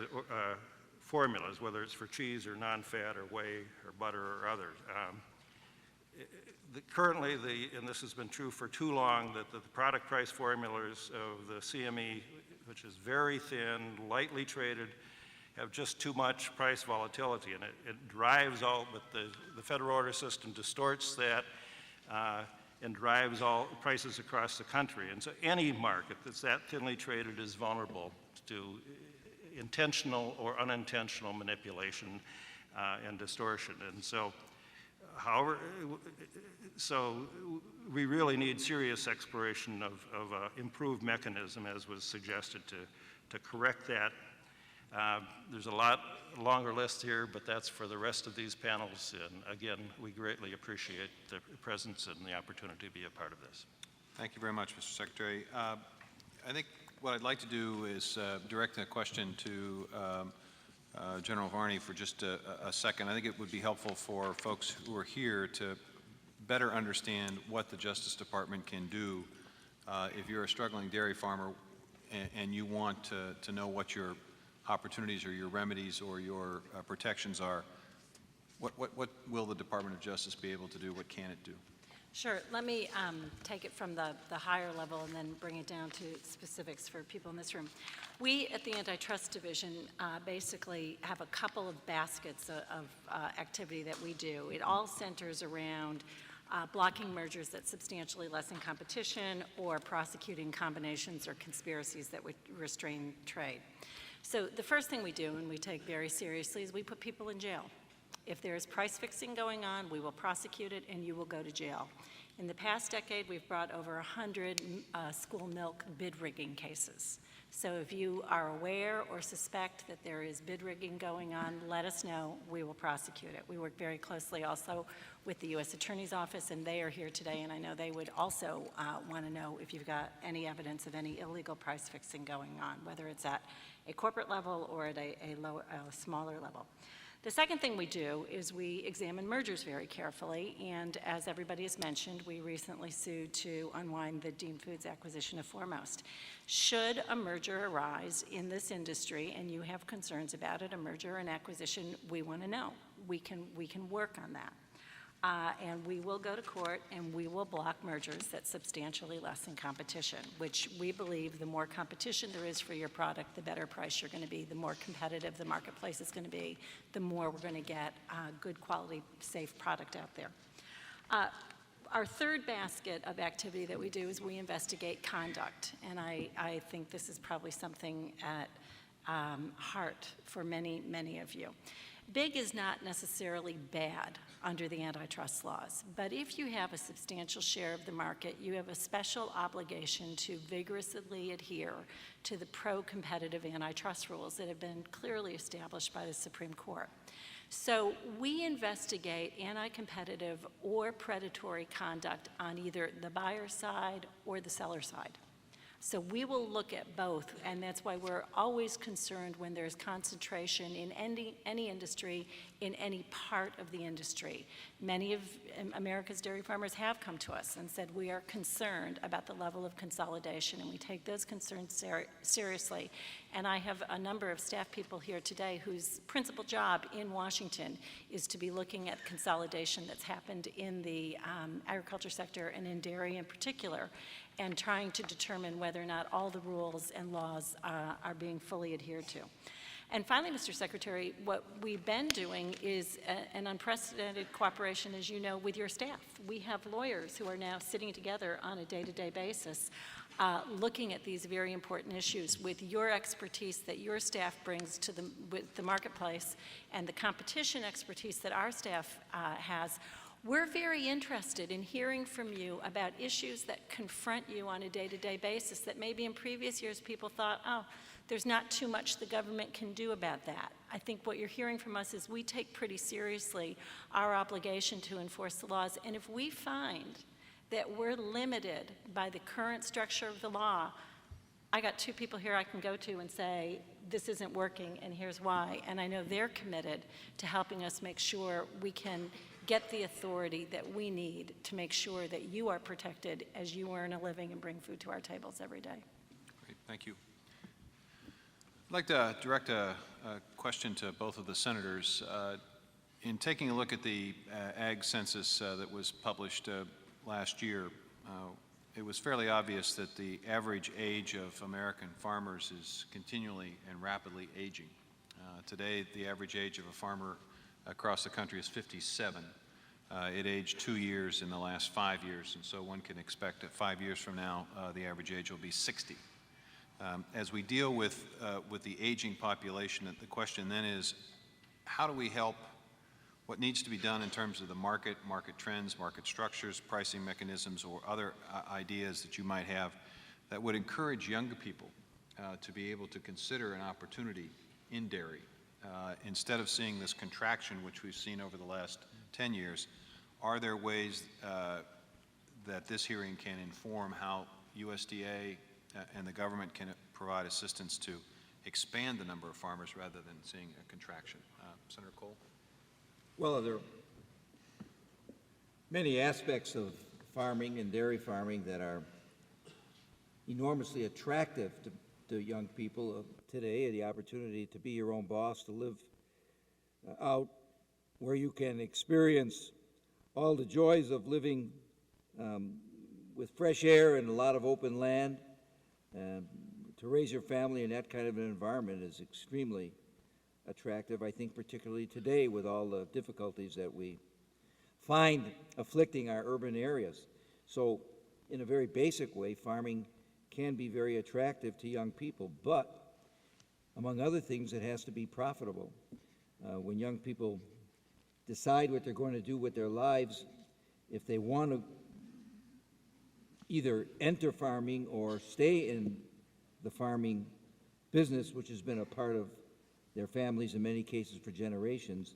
formulas, whether it's for cheese or non-fat or whey or butter or others. Currently, and this has been true for too long, that the product price formulas of the CME, which is very thin, lightly traded, have just too much price volatility, and it drives all, but the federal order system distorts that and drives all prices across the country. And so any market that's that thinly traded is vulnerable to intentional or unintentional manipulation and distortion. And so, however, we really need serious exploration of an improved mechanism, as was suggested, to correct that. There's a lot longer list here, but that's for the rest of these panels. And again, we greatly appreciate the presence and the opportunity to be a part of this. Thank you very much, Mr. Secretary. I think what I'd like to do is direct a question to General Varney for just a second. I think it would be helpful for folks who are here to better understand what the Justice Department can do if you're a struggling dairy farmer and you want to know what your opportunities or your remedies or your protections are. What will the Department of Justice be able to do? What can it do? Sure. Let me take it from the higher level and then bring it down to specifics for people in this room. We at the Antitrust Division basically have a couple of baskets of activity that we do. It all centers around blocking mergers that substantially lessen competition or prosecuting combinations or conspiracies that would restrain trade. So the first thing we do, and we take very seriously, is we put people in jail. If there is price fixing going on, we will prosecute it and you will go to jail. In the past decade, we've brought over 100 school milk bid rigging cases. So if you are aware or suspect that there is bid rigging going on, let us know. We will prosecute it. We work very closely also with the U.S. Attorney's Office, and they are here today, and I know they would also want to know if you've got any evidence of any illegal price fixing going on, whether it's at a corporate level or at a smaller level. The second thing we do is we examine mergers very carefully, and as everybody has mentioned, we recently sued to unwind the Dean Foods acquisition of Foremost. Should a merger arise in this industry and you have concerns about it, a merger and acquisition, we want to know. We can work on that. And we will go to court and we will block mergers that substantially lessen competition, which we believe the more competition there is for your product, the better price you're going to be, the more competitive the marketplace is going to be, the more we're going to get good quality, safe product out there. Our third basket of activity that we do is we investigate conduct, and I think this is probably something at heart for many, many of you. Big is not necessarily bad under the antitrust laws, but if you have a substantial share of the market, you have a special obligation to vigorously adhere to the pro-competitive antitrust rules that have been clearly established by the Supreme Court. So we investigate anti-competitive or predatory conduct on either the buyer side or the seller side. So we will look at both, and that's why we're always concerned when there's concentration in any industry, in any part of the industry. Many of America's dairy farmers have come to us and said we are concerned about the level of consolidation, and we take those concerns seriously. And I have a number of staff people here today whose principal job in Washington is to be looking at consolidation that's happened in the agriculture sector and in dairy in particular, and trying to determine whether or not all the rules and laws are being fully adhered to. And finally, Mr. Secretary, what we've been doing is an unprecedented cooperation, as you know, with your staff. We have lawyers who are now sitting together on a day-to-day basis looking at these very important issues with your expertise that your staff brings to the marketplace and the competition expertise that our staff has. We're very interested in hearing from you about issues that confront you on a day-to-day basis that maybe in previous years people thought, oh, there's not too much the government can do about that. I think what you're hearing from us is we take pretty seriously our obligation to enforce the laws, and if we find that we're limited by the current structure of the law, I got two people here I can go to and say, this isn't working and here's why, and I know they're committed to helping us make sure we can get the authority that we need to make sure that you are protected as you earn a living and bring food to our tables every day. Great, thank you. I'd like to direct a question to both of the senators. In taking a look at the ag census that was published last year, it was fairly obvious that the average age of American farmers is continually and rapidly aging. Today, the average age of a farmer across the country is 57. It aged 2 years in the last 5 years, and so one can expect that 5 years from now, the average age will be 60. As we deal with the aging population, the question then is, how do we help? What needs to be done in terms of the market trends, market structures, pricing mechanisms, or other ideas that you might have that would encourage younger people to be able to consider an opportunity in dairy instead of seeing this contraction which we've seen over the last 10 years? Are there ways that this hearing can inform how USDA and the government can provide assistance to expand the number of farmers rather than seeing a contraction? Senator Cole? Well, there are many aspects of farming and dairy farming that are enormously attractive to young people today. The opportunity to be your own boss, to live out where you can experience all the joys of living with fresh air and a lot of open land. To raise your family in that kind of an environment is extremely attractive, I think, particularly today with all the difficulties that we find afflicting our urban areas. So in a very basic way, farming can be very attractive to young people, but among other things, it has to be profitable. When young people decide what they're going to do with their lives, if they want to either enter farming or stay in the farming business, which has been a part of their families in many cases for generations,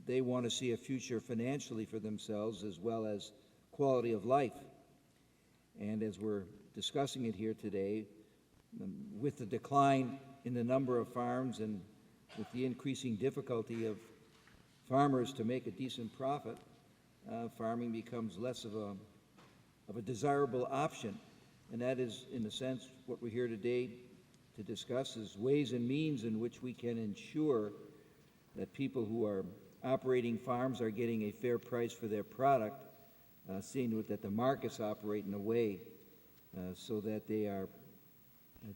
they want to see a future financially for themselves as well as quality of life. And as we're discussing it here today, with the decline in the number of farms and with the increasing difficulty of farmers to make a decent profit, farming becomes less of a desirable option. And that is, in a sense, what we're here today to discuss is ways and means in which we can ensure that people who are operating farms are getting a fair price for their product, seeing to it that the markets operate in a way so that they are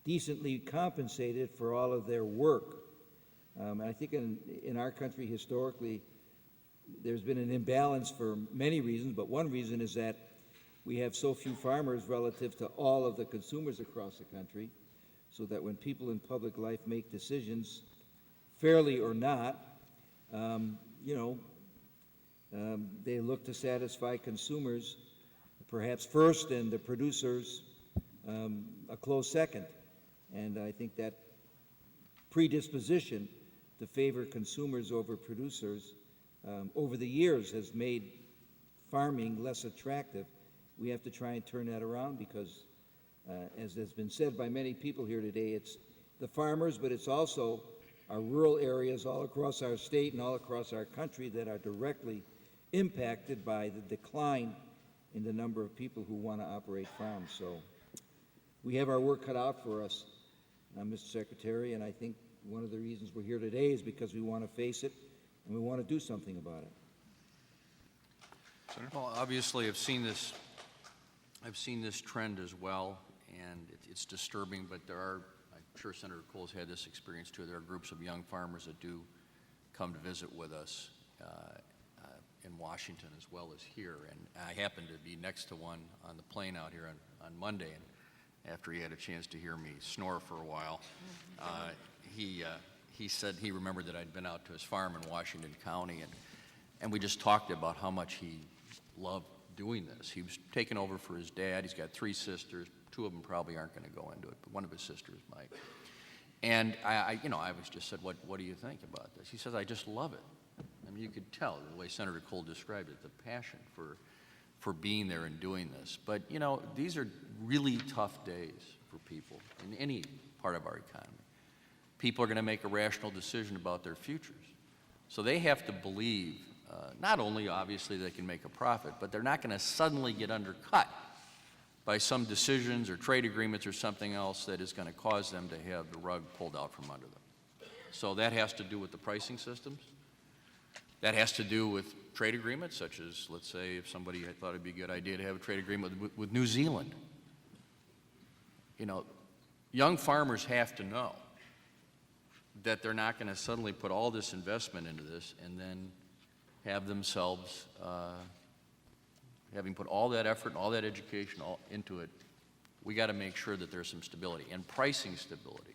decently compensated for all of their work. And I think in our country historically, there's been an imbalance for many reasons, but one reason is that we have so few farmers relative to all of the consumers across the country, so that when people in public life make decisions, fairly or not, they look to satisfy consumers perhaps first and the producers a close second. And I think that predisposition to favor consumers over producers over the years has made farming less attractive. We have to try and turn that around because, as has been said by many people here today, it's the farmers, but it's also our rural areas all across our state and all across our country that are directly impacted by the decline in the number of people who want to operate farms. So we have our work cut out for us, Mr. Secretary, and I think one of the reasons we're here today is because we want to face it and we want to do something about it. Well, obviously, I've seen this trend as well, and it's disturbing, but I'm sure Senator Cole's had this experience too. There are groups of young farmers that do come to visit with us in Washington as well as here, and I happened to be next to one on the plane out here on Monday, and after he had a chance to hear me snore for a while, he said he remembered that I'd been out to his farm in Washington County, and we just talked about how much he loved doing this. He was taking over for his dad. He's got 3 sisters. 2 of them probably aren't going to go into it, but one of his sisters might. And I was just said, what do you think about this? He says, I just love it. I mean, you could tell the way Senator Cole described it, the passion for being there and doing this. But, these are really tough days for people in any part of our economy. People are going to make a rational decision about their futures. So they have to believe, not only obviously they can make a profit, but they're not going to suddenly get undercut by some decisions or trade agreements or something else that is going to cause them to have the rug pulled out from under them. So that has to do with the pricing systems. That has to do with trade agreements, such as, let's say, if somebody had thought it'd be a good idea to have a trade agreement with New Zealand. Young farmers have to know that they're not going to suddenly put all this investment into this and then have themselves, having put all that effort and all that education into it, we got to make sure that there's some stability and pricing stability.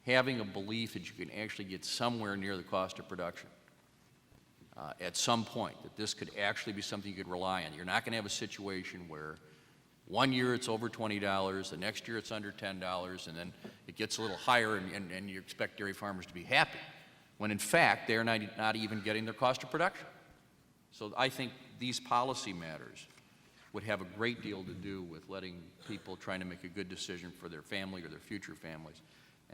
Having a belief that you can actually get somewhere near the cost of production at some point, that this could actually be something you could rely on. You're not going to have a situation where one year it's over $20, the next year it's under $10, and then it gets a little higher and you expect dairy farmers to be happy, when in fact they're not even getting their cost of production. So I think these policy matters would have a great deal to do with letting people trying to make a good decision for their family or their future families,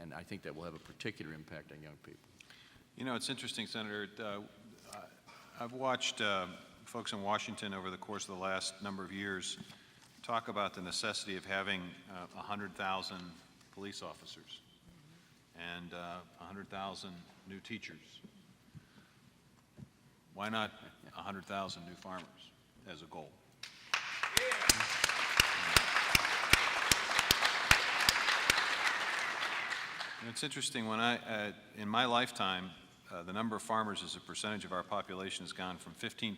and I think that will have a particular impact on young people. It's interesting, Senator. I've watched folks in Washington over the course of the last number of years talk about the necessity of having 100,000 police officers and 100,000 new teachers. Why not 100,000 new farmers as a goal? And it's interesting, in my lifetime, the number of farmers as a percentage of our population has gone from 15%,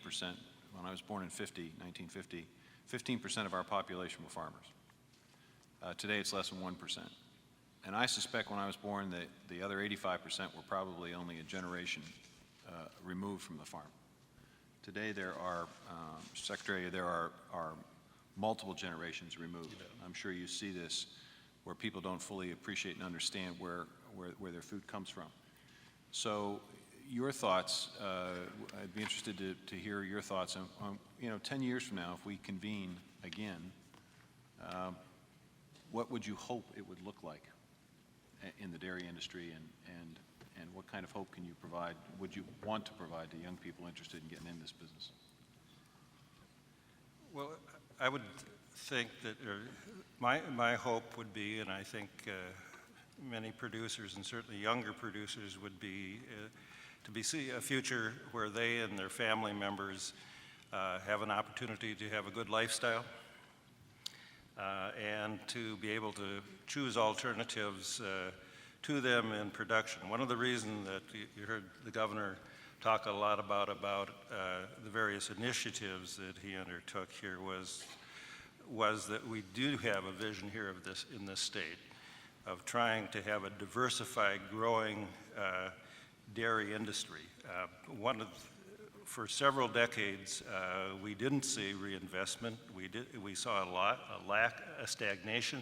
when I was born in 1950, 15% of our population were farmers. Today it's less than 1%. And I suspect when I was born that the other 85% were probably only a generation removed from the farm. Today there are, Secretary, there are multiple generations removed. I'm sure you see this where people don't fully appreciate and understand where their food comes from. So your thoughts, I'd be interested to hear your thoughts on 10 years from now, if we convene again, what would you hope it would look like in the dairy industry and and what kind of hope can you provide, would you want to provide to young people interested in getting in this business? Well, I would think that my hope would be, and I think many producers and certainly younger producers would be to see a future where they and their family members have an opportunity to have a good lifestyle and to be able to choose alternatives to them in production. One of the reasons that you heard the governor talk a lot about the various initiatives that he undertook here was that we do have a vision here of this in this state of trying to have a diversified, growing dairy industry. For several decades, we didn't see reinvestment. We saw a stagnation,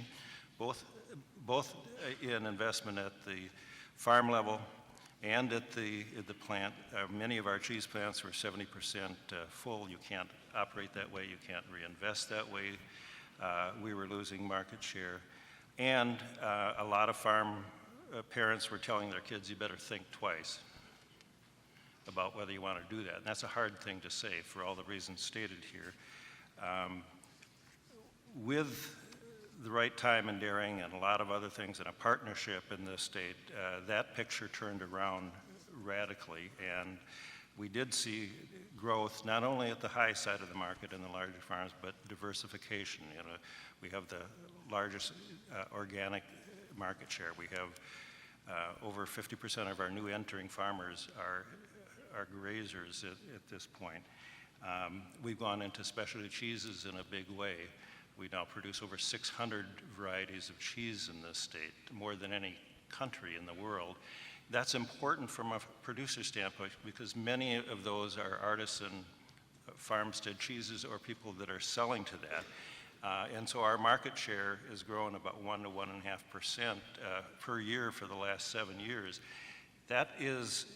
both in investment at the farm level and at the plant. Many of our cheese plants were 70% full. You can't operate that way. You can't reinvest that way. We were losing market share. And a lot of farm parents were telling their kids, you better think twice about whether you want to do that. And that's a hard thing to say for all the reasons stated here. With the right time in dairying and a lot of other things and a partnership in this state, that picture turned around radically. And we did see growth not only at the high side of the market in the larger farms, but diversification. You know, we have the largest organic market share. We have over 50% of our new entering farmers are grazers at this point. We've gone into specialty cheeses in a big way. We now produce over 600 varieties of cheese in this state, more than any country in the world. That's important from a producer standpoint because many of those are artisan farmstead cheeses or people that are selling to that. And so our market share has grown about 1 to 1.5% per year for the last 7 years. That is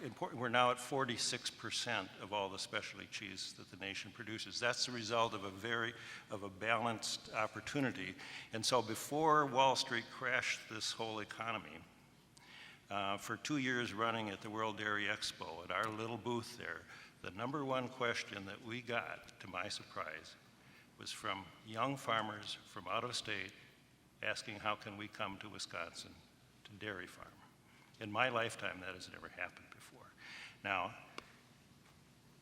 important. We're now at 46% of all the specialty cheese that the nation produces. That's the result of a balanced opportunity. And so before Wall Street crashed this whole economy, for 2 years running at the World Dairy Expo, at our little booth there, the number one question that we got, to my surprise, was from young farmers from out of state asking how can we come to Wisconsin to dairy farm. In my lifetime, that has never happened before. Now,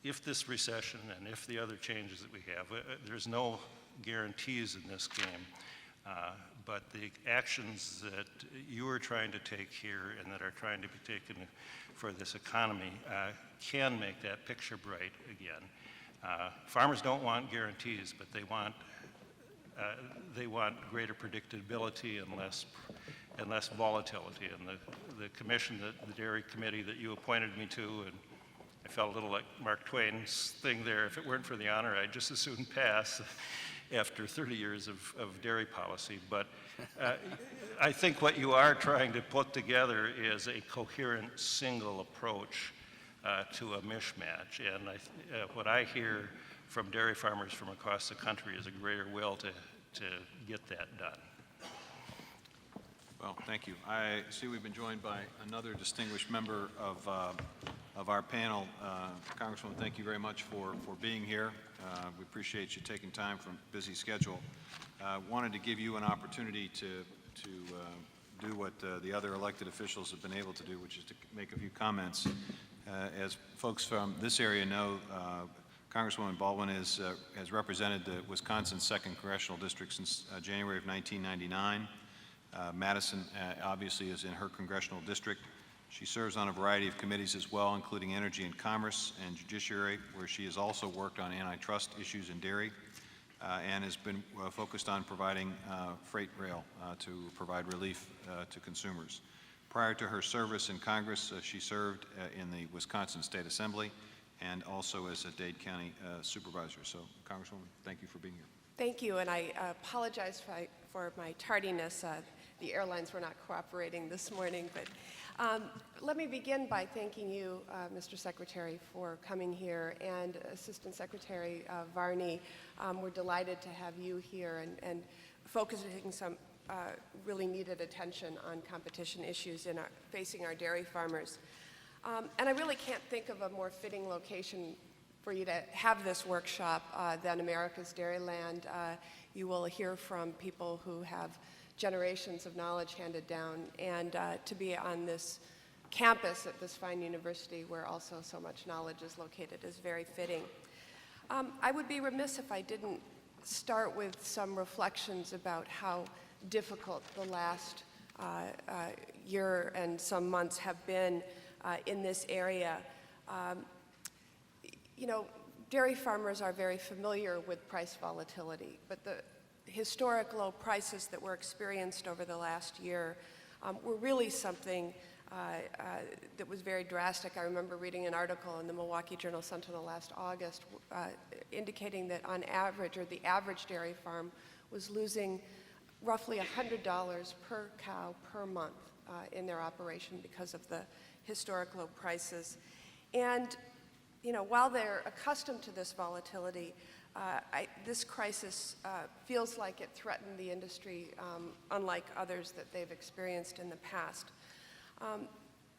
if this recession and if the other changes that we have, there's no guarantees in this game, but the actions that you are trying to take here and that are trying to be taken for this economy can make that picture bright again. Farmers don't want guarantees, but they want greater predictability and less volatility. And the commission, the dairy committee that you appointed me to, and I felt a little like Mark Twain's thing there. If it weren't for the honor, I'd just as soon pass after 30 years of dairy policy. But I think what you are trying to put together is a coherent single approach to a mishmatch. And what I hear from dairy farmers from across the country is a greater will to get that done. Well, thank you. I see we've been joined by another distinguished member of our panel. Congresswoman, thank you very much for being here. We appreciate you taking time from a busy schedule. Wanted to give you an opportunity to do what the other elected officials have been able to do, which is to make a few comments. As folks from this area know, Congresswoman Baldwin has represented the Wisconsin 2nd Congressional District since January of 1999. Madison obviously is in her congressional district. She serves on a variety of committees as well, including Energy and Commerce and Judiciary, where she has also worked on antitrust issues in dairy and has been focused on providing freight rail to provide relief to consumers. Prior to her service in Congress, she served in the Wisconsin State Assembly and also as a Dade County supervisor. So, Congresswoman, thank you for being here. Thank you, and I apologize for my tardiness. The airlines were not cooperating this morning, but let me begin by thanking you, Mr. Secretary, for coming here, and Assistant Secretary Varney. We're delighted to have you here and focusing really needed attention on competition issues facing our dairy farmers. And I really can't think of a more fitting location for you to have this workshop than America's Dairyland. You will hear from people who have generations of knowledge handed down, and to be on this campus at this fine university where also so much knowledge is located is very fitting. I would be remiss if I didn't start with some reflections about how difficult the last year and some months have been in this area. You know, dairy farmers are very familiar with price volatility, but the historic low prices that were experienced over the last year were really something that was very drastic. I remember reading an article in the Milwaukee Journal-Sentinel last August indicating that on average, or the average dairy farm was losing roughly $100 per cow per month in their operation because of the historic low prices. And you know, while they're accustomed to this volatility, this crisis feels like it threatened the industry unlike others that they've experienced in the past.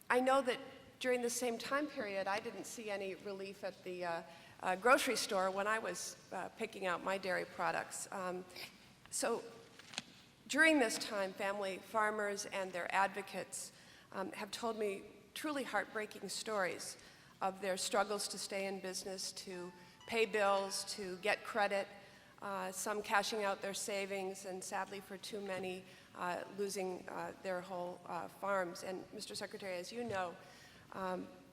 I know that during the same time period, I didn't see any relief at the grocery store when I was picking out my dairy products. So during this time, family farmers and their advocates have told me truly heartbreaking stories of their struggles to stay in business, to pay bills, to get credit, some cashing out their savings, and sadly for too many, losing their whole farms. And Mr. Secretary, as you know,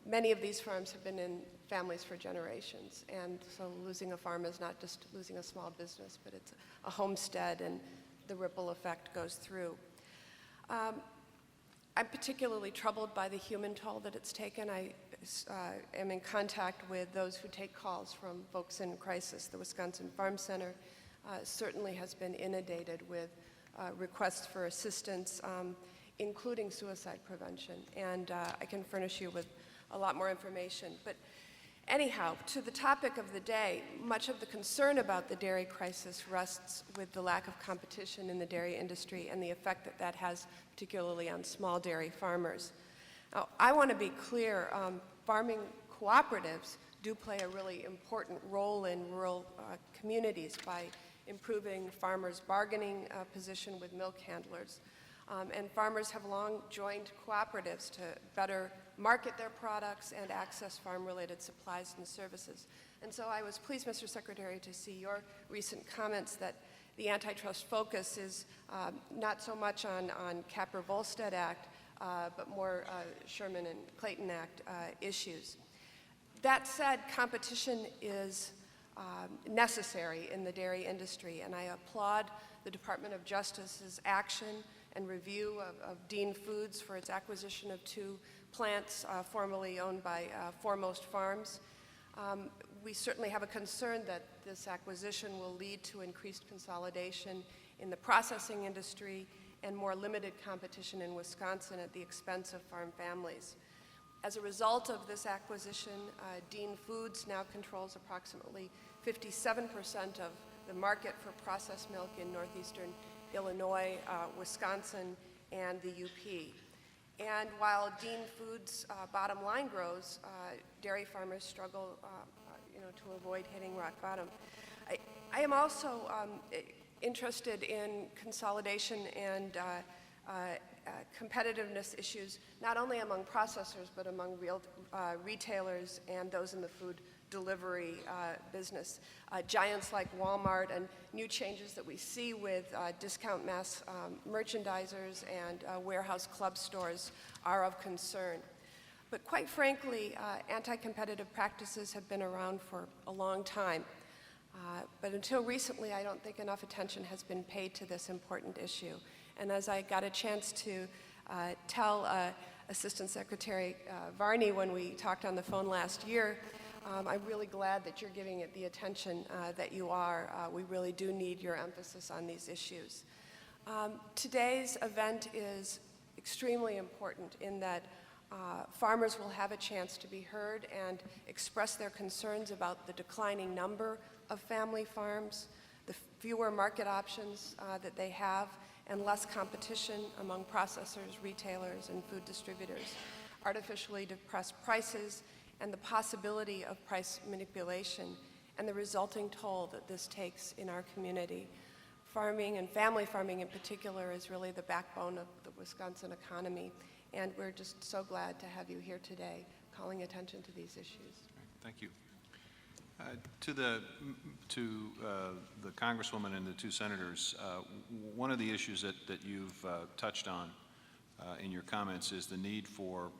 many of these farms have been in families for generations. And so losing a farm is not just losing a small business, but it's a homestead, and the ripple effect goes through. I'm particularly troubled by the human toll that it's taken. I am in contact with those who take calls from folks in crisis. The Wisconsin Farm Center certainly has been inundated with requests for assistance, including suicide prevention. And I can furnish you with a lot more information. But anyhow, to the topic of the day, much of the concern about the dairy crisis rests with the lack of competition in the dairy industry and the effect that that has, particularly on small dairy farmers. Now, I want to be clear, farming cooperatives do play a really important role in rural communities by improving farmers' bargaining position with milk handlers. And farmers have long joined cooperatives to better market their products and access farm-related supplies and services. And so I was pleased, Mr. Secretary, to see your recent comments that the antitrust focus is not so much on Capper-Volstead Act, but more Sherman and Clayton Act issues. That said, competition is necessary in the dairy industry, and I applaud the Department of Justice's action and review of Dean Foods for its acquisition of 2 plants formerly owned by Foremost Farms. We certainly have a concern that this acquisition will lead to increased consolidation in the processing industry and more limited competition in Wisconsin at the expense of farm families. As a result of this acquisition, Dean Foods now controls approximately 57% of the market for processed milk in northeastern Illinois, Wisconsin, and the UP. And while Dean Foods' bottom line grows, dairy farmers struggle to avoid hitting rock bottom. I am also interested in consolidation and competitiveness issues, not only among processors, but among retailers and those in the food delivery business. Giants like Walmart and new changes that we see with discount mass merchandisers and warehouse club stores are of concern. But quite frankly, anti-competitive practices have been around for a long time. But until recently, I don't think enough attention has been paid to this important issue. And as I got a chance to tell Assistant Secretary Varney when we talked on the phone last year, I'm really glad that you're giving it the attention that you are. We really do need your emphasis on these issues. Today's event is extremely important in that farmers will have a chance to be heard and express their concerns about the declining number of family farms, the fewer market options that they have, and less competition among processors, retailers, and food distributors, artificially depressed prices, and the possibility of price manipulation, and the resulting toll that this takes in our community. Farming, and family farming in particular, is really the backbone of the Wisconsin economy, and we're just so glad to have you here today calling attention to these issues. Thank you. To the Congresswoman and the two senators, one of the issues that you've touched on in your comments is the need for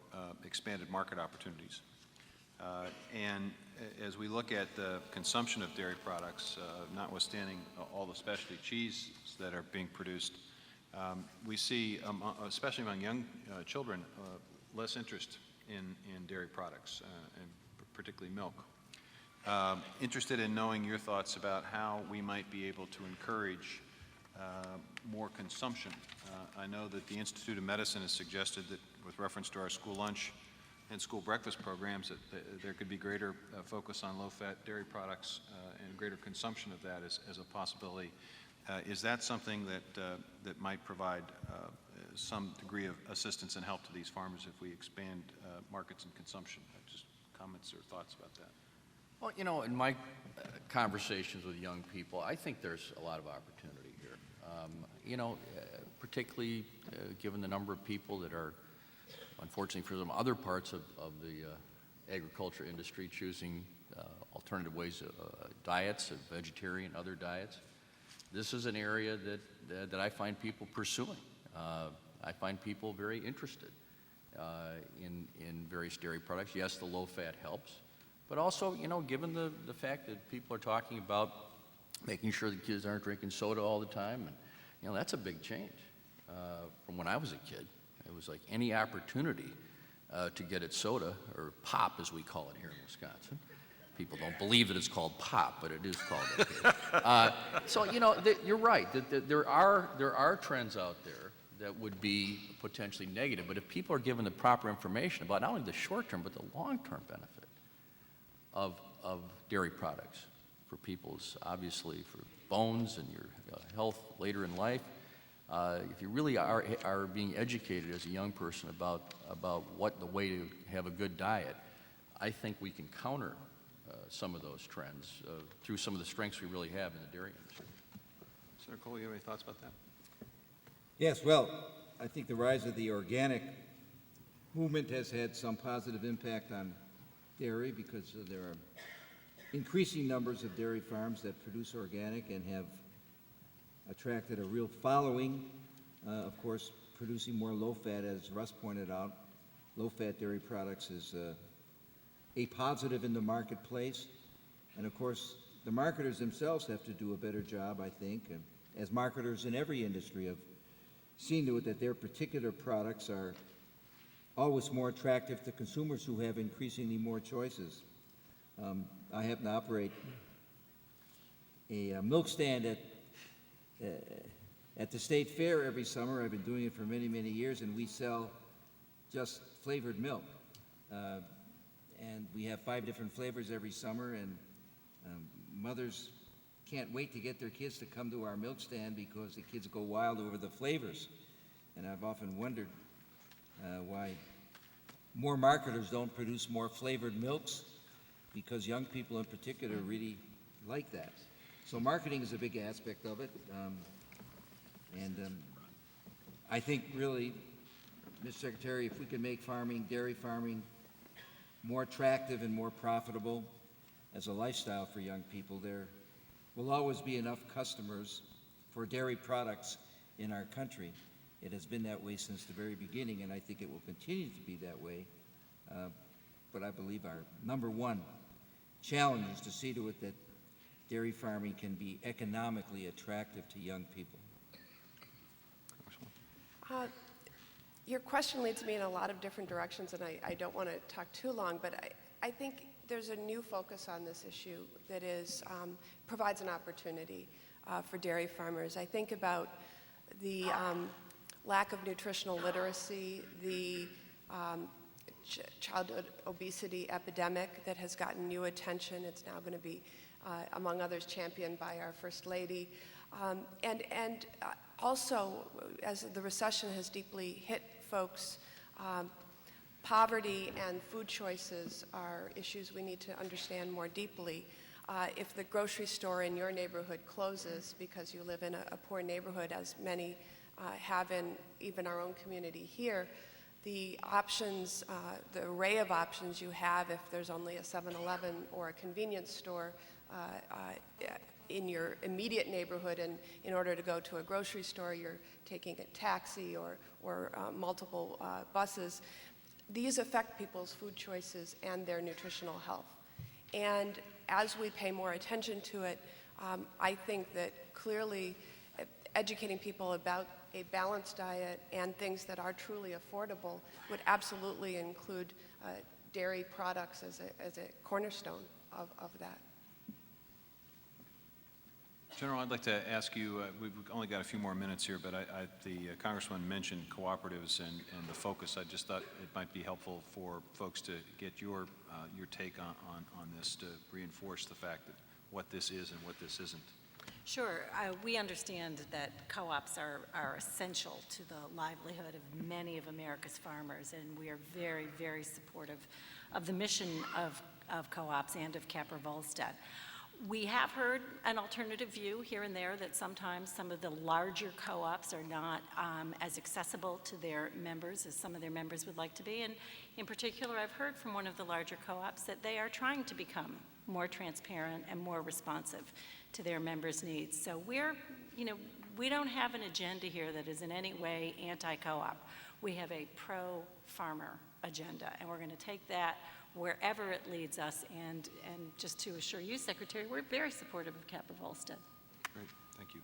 expanded market opportunities. And as we look at the consumption of dairy products, notwithstanding all the specialty cheeses that are being produced, we see, especially among young children, less interest in dairy products, and particularly milk. Interested in knowing your thoughts about how we might be able to encourage more consumption. I know that the Institute of Medicine has suggested that, with reference to our school lunch and school breakfast programs, that there could be greater focus on low-fat dairy products and greater consumption of that as a possibility. Is that something that might provide some degree of assistance and help to these farmers if we expand markets and consumption? Just comments or thoughts about that? Well, you know, in my conversations with young people, I think there's a lot of opportunity here. You know, particularly given the number of people that are, unfortunately for some other parts of the agriculture industry, choosing alternative ways of diets, of vegetarian, other diets. This is an area that I find people pursuing. I find people very interested in various dairy products. Yes, the low-fat helps, but also, you know, given the fact that people are talking about making sure the kids aren't drinking soda all the time, and, you know, that's a big change from when I was a kid. It was like any opportunity to get at soda, or pop as we call it here in Wisconsin. People don't believe that it's called pop, but it is called that. So, you know, you're right. There are trends out there that would be potentially negative, but if people are given the proper information about not only the short-term, but the long-term benefit of dairy products for people's, obviously, for bones and your health later in life, if you really are being educated as a young person about what the way to have a good diet, I think we can counter some of those trends through some of the strengths we really have in the dairy industry. Senator Cole, you have any thoughts about that? Yes, well, I think the rise of the organic movement has had some positive impact on dairy, because there are increasing numbers of dairy farms that produce organic and have attracted a real following. Of course, producing more low-fat, as Russ pointed out, low-fat dairy products is a positive in the marketplace. And of course, the marketers themselves have to do a better job, I think, and as marketers in every industry, of seeing to it that their particular products are always more attractive to consumers who have increasingly more choices. I happen to operate a milk stand at the State Fair every summer. I've been doing it for many, many years, and we sell just flavored milk. And we have 5 different flavors every summer, and mothers can't wait to get their kids to come to our milk stand because the kids go wild over the flavors. And I've often wondered why more marketers don't produce more flavored milks, because young people in particular really like that. So marketing is a big aspect of it. I think really, Mr. Secretary, if we can make farming, dairy farming, more attractive and more profitable as a lifestyle for young people, there will always be enough customers for dairy products in our country. It has been that way since the very beginning, and I think it will continue to be that way. But I believe our number one challenge is to see to it that dairy farming can be economically attractive to young people. Your question leads me in a lot of different directions, and I don't want to talk too long, but I think there's a new focus on this issue that is provides an opportunity for dairy farmers. I think about the lack of nutritional literacy, the childhood obesity epidemic that has gotten new attention. It's now going to be, among others, championed by our First Lady. Also, as the recession has deeply hit folks, poverty and food choices are issues we need to understand more deeply. If the grocery store in your neighborhood closes because you live in a poor neighborhood, as many have in even our own community here, the options, the array of options you have if there's only a 7-Eleven or a convenience store in your immediate neighborhood, and in order to go to a grocery store, you're taking a taxi or multiple buses. These affect people's food choices and their nutritional health. And as we pay more attention to it, I think that clearly educating people about a balanced diet and things that are truly affordable would absolutely include dairy products as a cornerstone of that. General, I'd like to ask you, we've only got a few more minutes here, but the Congressman mentioned cooperatives and the focus. I just thought it might be helpful for folks to get your take on this, to reinforce the fact that what this is and what this isn't. Sure. We understand that co-ops are essential to the livelihood of many of America's farmers, and we are very, very supportive of the mission of co-ops and of Capra Volstead. We have heard an alternative view here and there that sometimes some of the larger co-ops are not as accessible to their members as some of their members would like to be. And in particular, I've heard from one of the larger co-ops that they are trying to become more transparent and more responsive to their members' needs. So we don't have an agenda here that is in any way anti-co-op. We have a pro-farmer agenda, and we're going to take that wherever it leads us, and just to assure you, Secretary, we're very supportive of Capra Volstead. Great, thank you.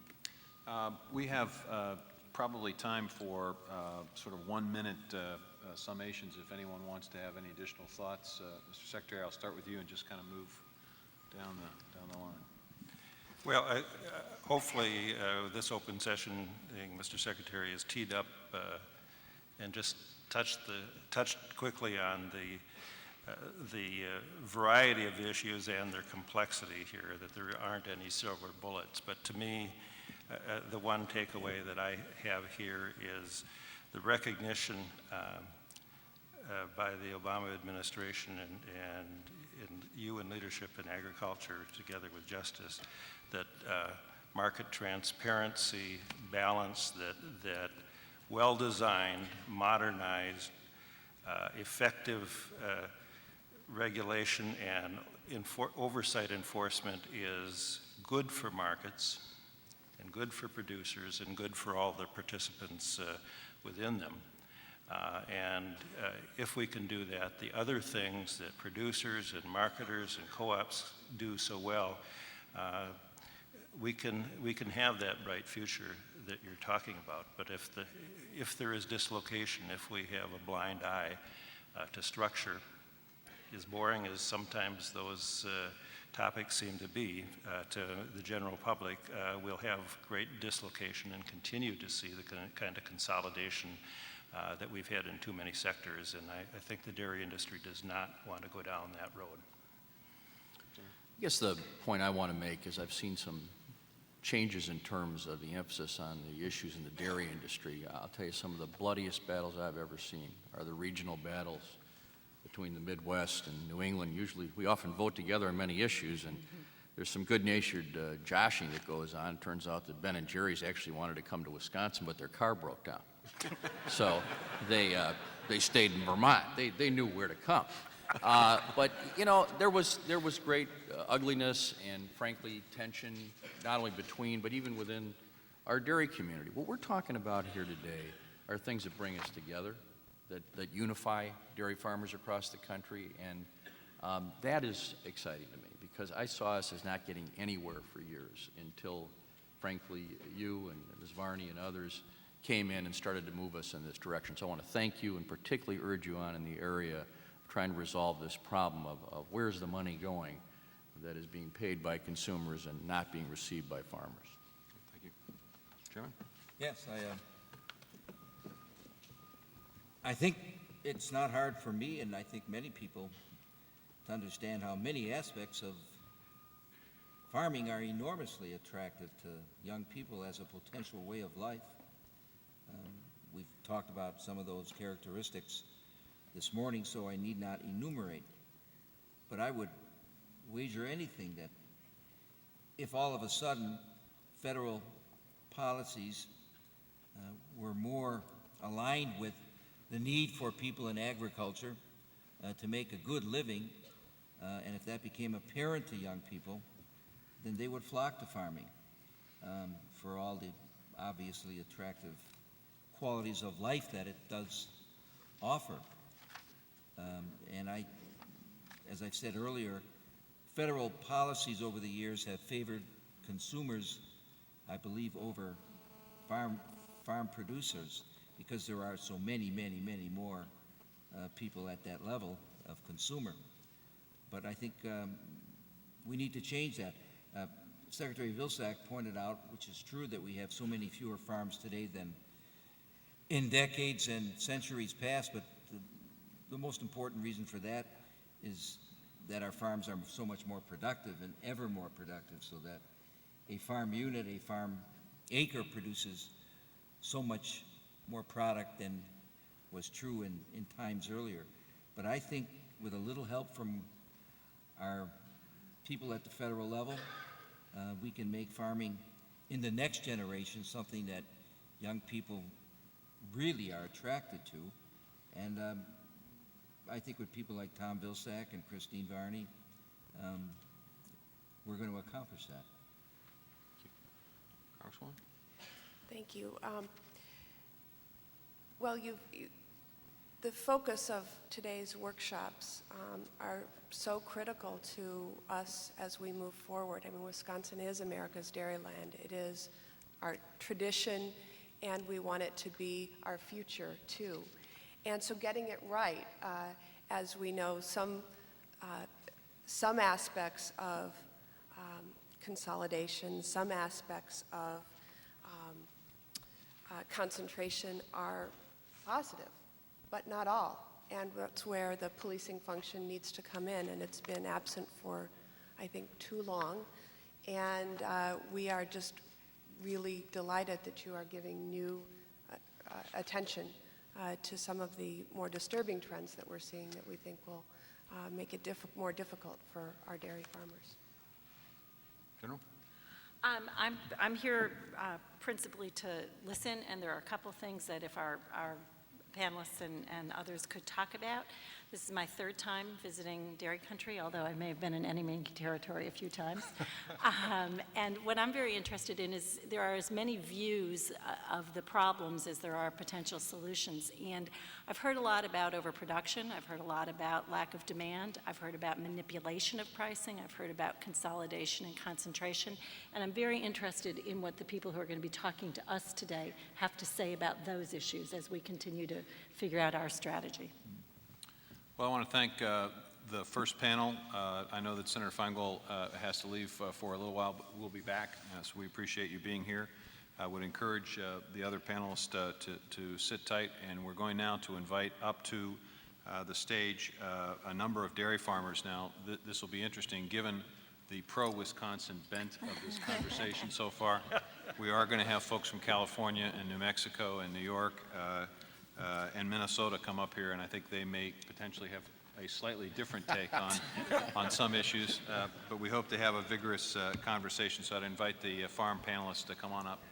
We have probably time for sort of 1-minute summations if anyone wants to have any additional thoughts. Mr. Secretary, I'll start with you and just kind of move down the line. Well, hopefully this open session, Mr. Secretary, is teed up and just touched quickly on the variety of issues and their complexity here, that there aren't any silver bullets. But to me, the one takeaway that I have here is the recognition by the Obama administration and you in leadership in agriculture together with justice, that market transparency, balance, that well-designed, modernized, effective regulation and oversight enforcement is good for markets and good for producers and good for all the participants within them. If we can do that, the other things that producers and marketers and co-ops do so well, we can have that bright future that you're talking about. But if there is dislocation, if we have a blind eye to structure, as boring as sometimes those topics seem to be to the general public, we'll have great dislocation and continue to see the kind of consolidation that we've had in too many sectors, and I think the dairy industry does not want to go down that road. I guess the point I want to make is I've seen some changes in terms of the emphasis on the issues in the dairy industry. I'll tell you, some of the bloodiest battles I've ever seen are the regional battles between the Midwest and New England. Usually, we often vote together on many issues, and there's some good-natured joshing that goes on. Turns out that Ben and Jerry's actually wanted to come to Wisconsin, but their car broke down. So they stayed in Vermont. They knew where to come. But there was great ugliness and, frankly, tension, not only between but even within our dairy community. What we're talking about here today are things that bring us together, that unify dairy farmers across the country, and that is exciting to me because I saw us as not getting anywhere for years until, frankly, you and Ms. Varney and others came in and started to move us in this direction. So I want to thank you and particularly urge you on in the area of trying to resolve this problem of where's the money going that is being paid by consumers and not being received by farmers. Thank you. Mr. Chairman? Yes, I think it's not hard for me, and I think many people, to understand how many aspects of farming are enormously attractive to young people as a potential way of life. We've talked about some of those characteristics this morning, so I need not enumerate. But I would wager anything that if all of a sudden federal policies were more aligned with the need for people in agriculture to make a good living, and if that became apparent to young people, then they would flock to farming for all the obviously attractive qualities of life that it does offer. And as I've said earlier, federal policies over the years have favored consumers, I believe, over farm producers, because there are so many more people at that level of consumer. But I think we need to change that. Secretary Vilsack pointed out, which is true, that we have so many fewer farms today than in decades and centuries past, but the most important reason for that is that our farms are so much more productive and ever more productive, so that a farm unit, a farm acre produces so much more product than was true in times earlier. But I think with a little help from our people at the federal level, we can make farming in the next generation something that young people really are attracted to. And I think with people like Tom Vilsack and Christine Varney, we're going to accomplish that. Congresswoman? Thank you. Well, the focus of today's workshops are so critical to us as we move forward. I mean, Wisconsin is America's dairyland. It is our tradition, and we want it to be our future, too. And so getting it right, as we know, some aspects of consolidation, some aspects of concentration are positive, but not all. And that's where the policing function needs to come in, and it's been absent for, I think, too long. And we are just really delighted that you are giving new attention to some of the more disturbing trends that we're seeing that we think will make it more difficult for our dairy farmers. General? I'm here principally to listen, and there are a couple things that if our panelists and others could talk about. This is my third time visiting dairy country, although I may have been in enemy territory a few times. And what I'm very interested in is there are as many views of the problems as there are potential solutions. And I've heard a lot about overproduction. I've heard a lot about lack of demand. I've heard about manipulation of pricing. I've heard about consolidation and concentration. And I'm very interested in what the people who are going to be talking to us today have to say about those issues as we continue to figure out our strategy. Well, I want to thank the first panel. I know that Senator Feingold has to leave for a little while, but we'll be back, so we appreciate you being here. I would encourage the other panelists to sit tight, and we're going now to invite up to the stage a number of dairy farmers. Now, this will be interesting given the pro-Wisconsin bent of this conversation so far. We are going to have folks from California and New Mexico and New York and Minnesota come up here, and I think they may potentially have a slightly different take on some issues, but we hope to have a vigorous conversation, so I'd invite the farm panelists to come on up.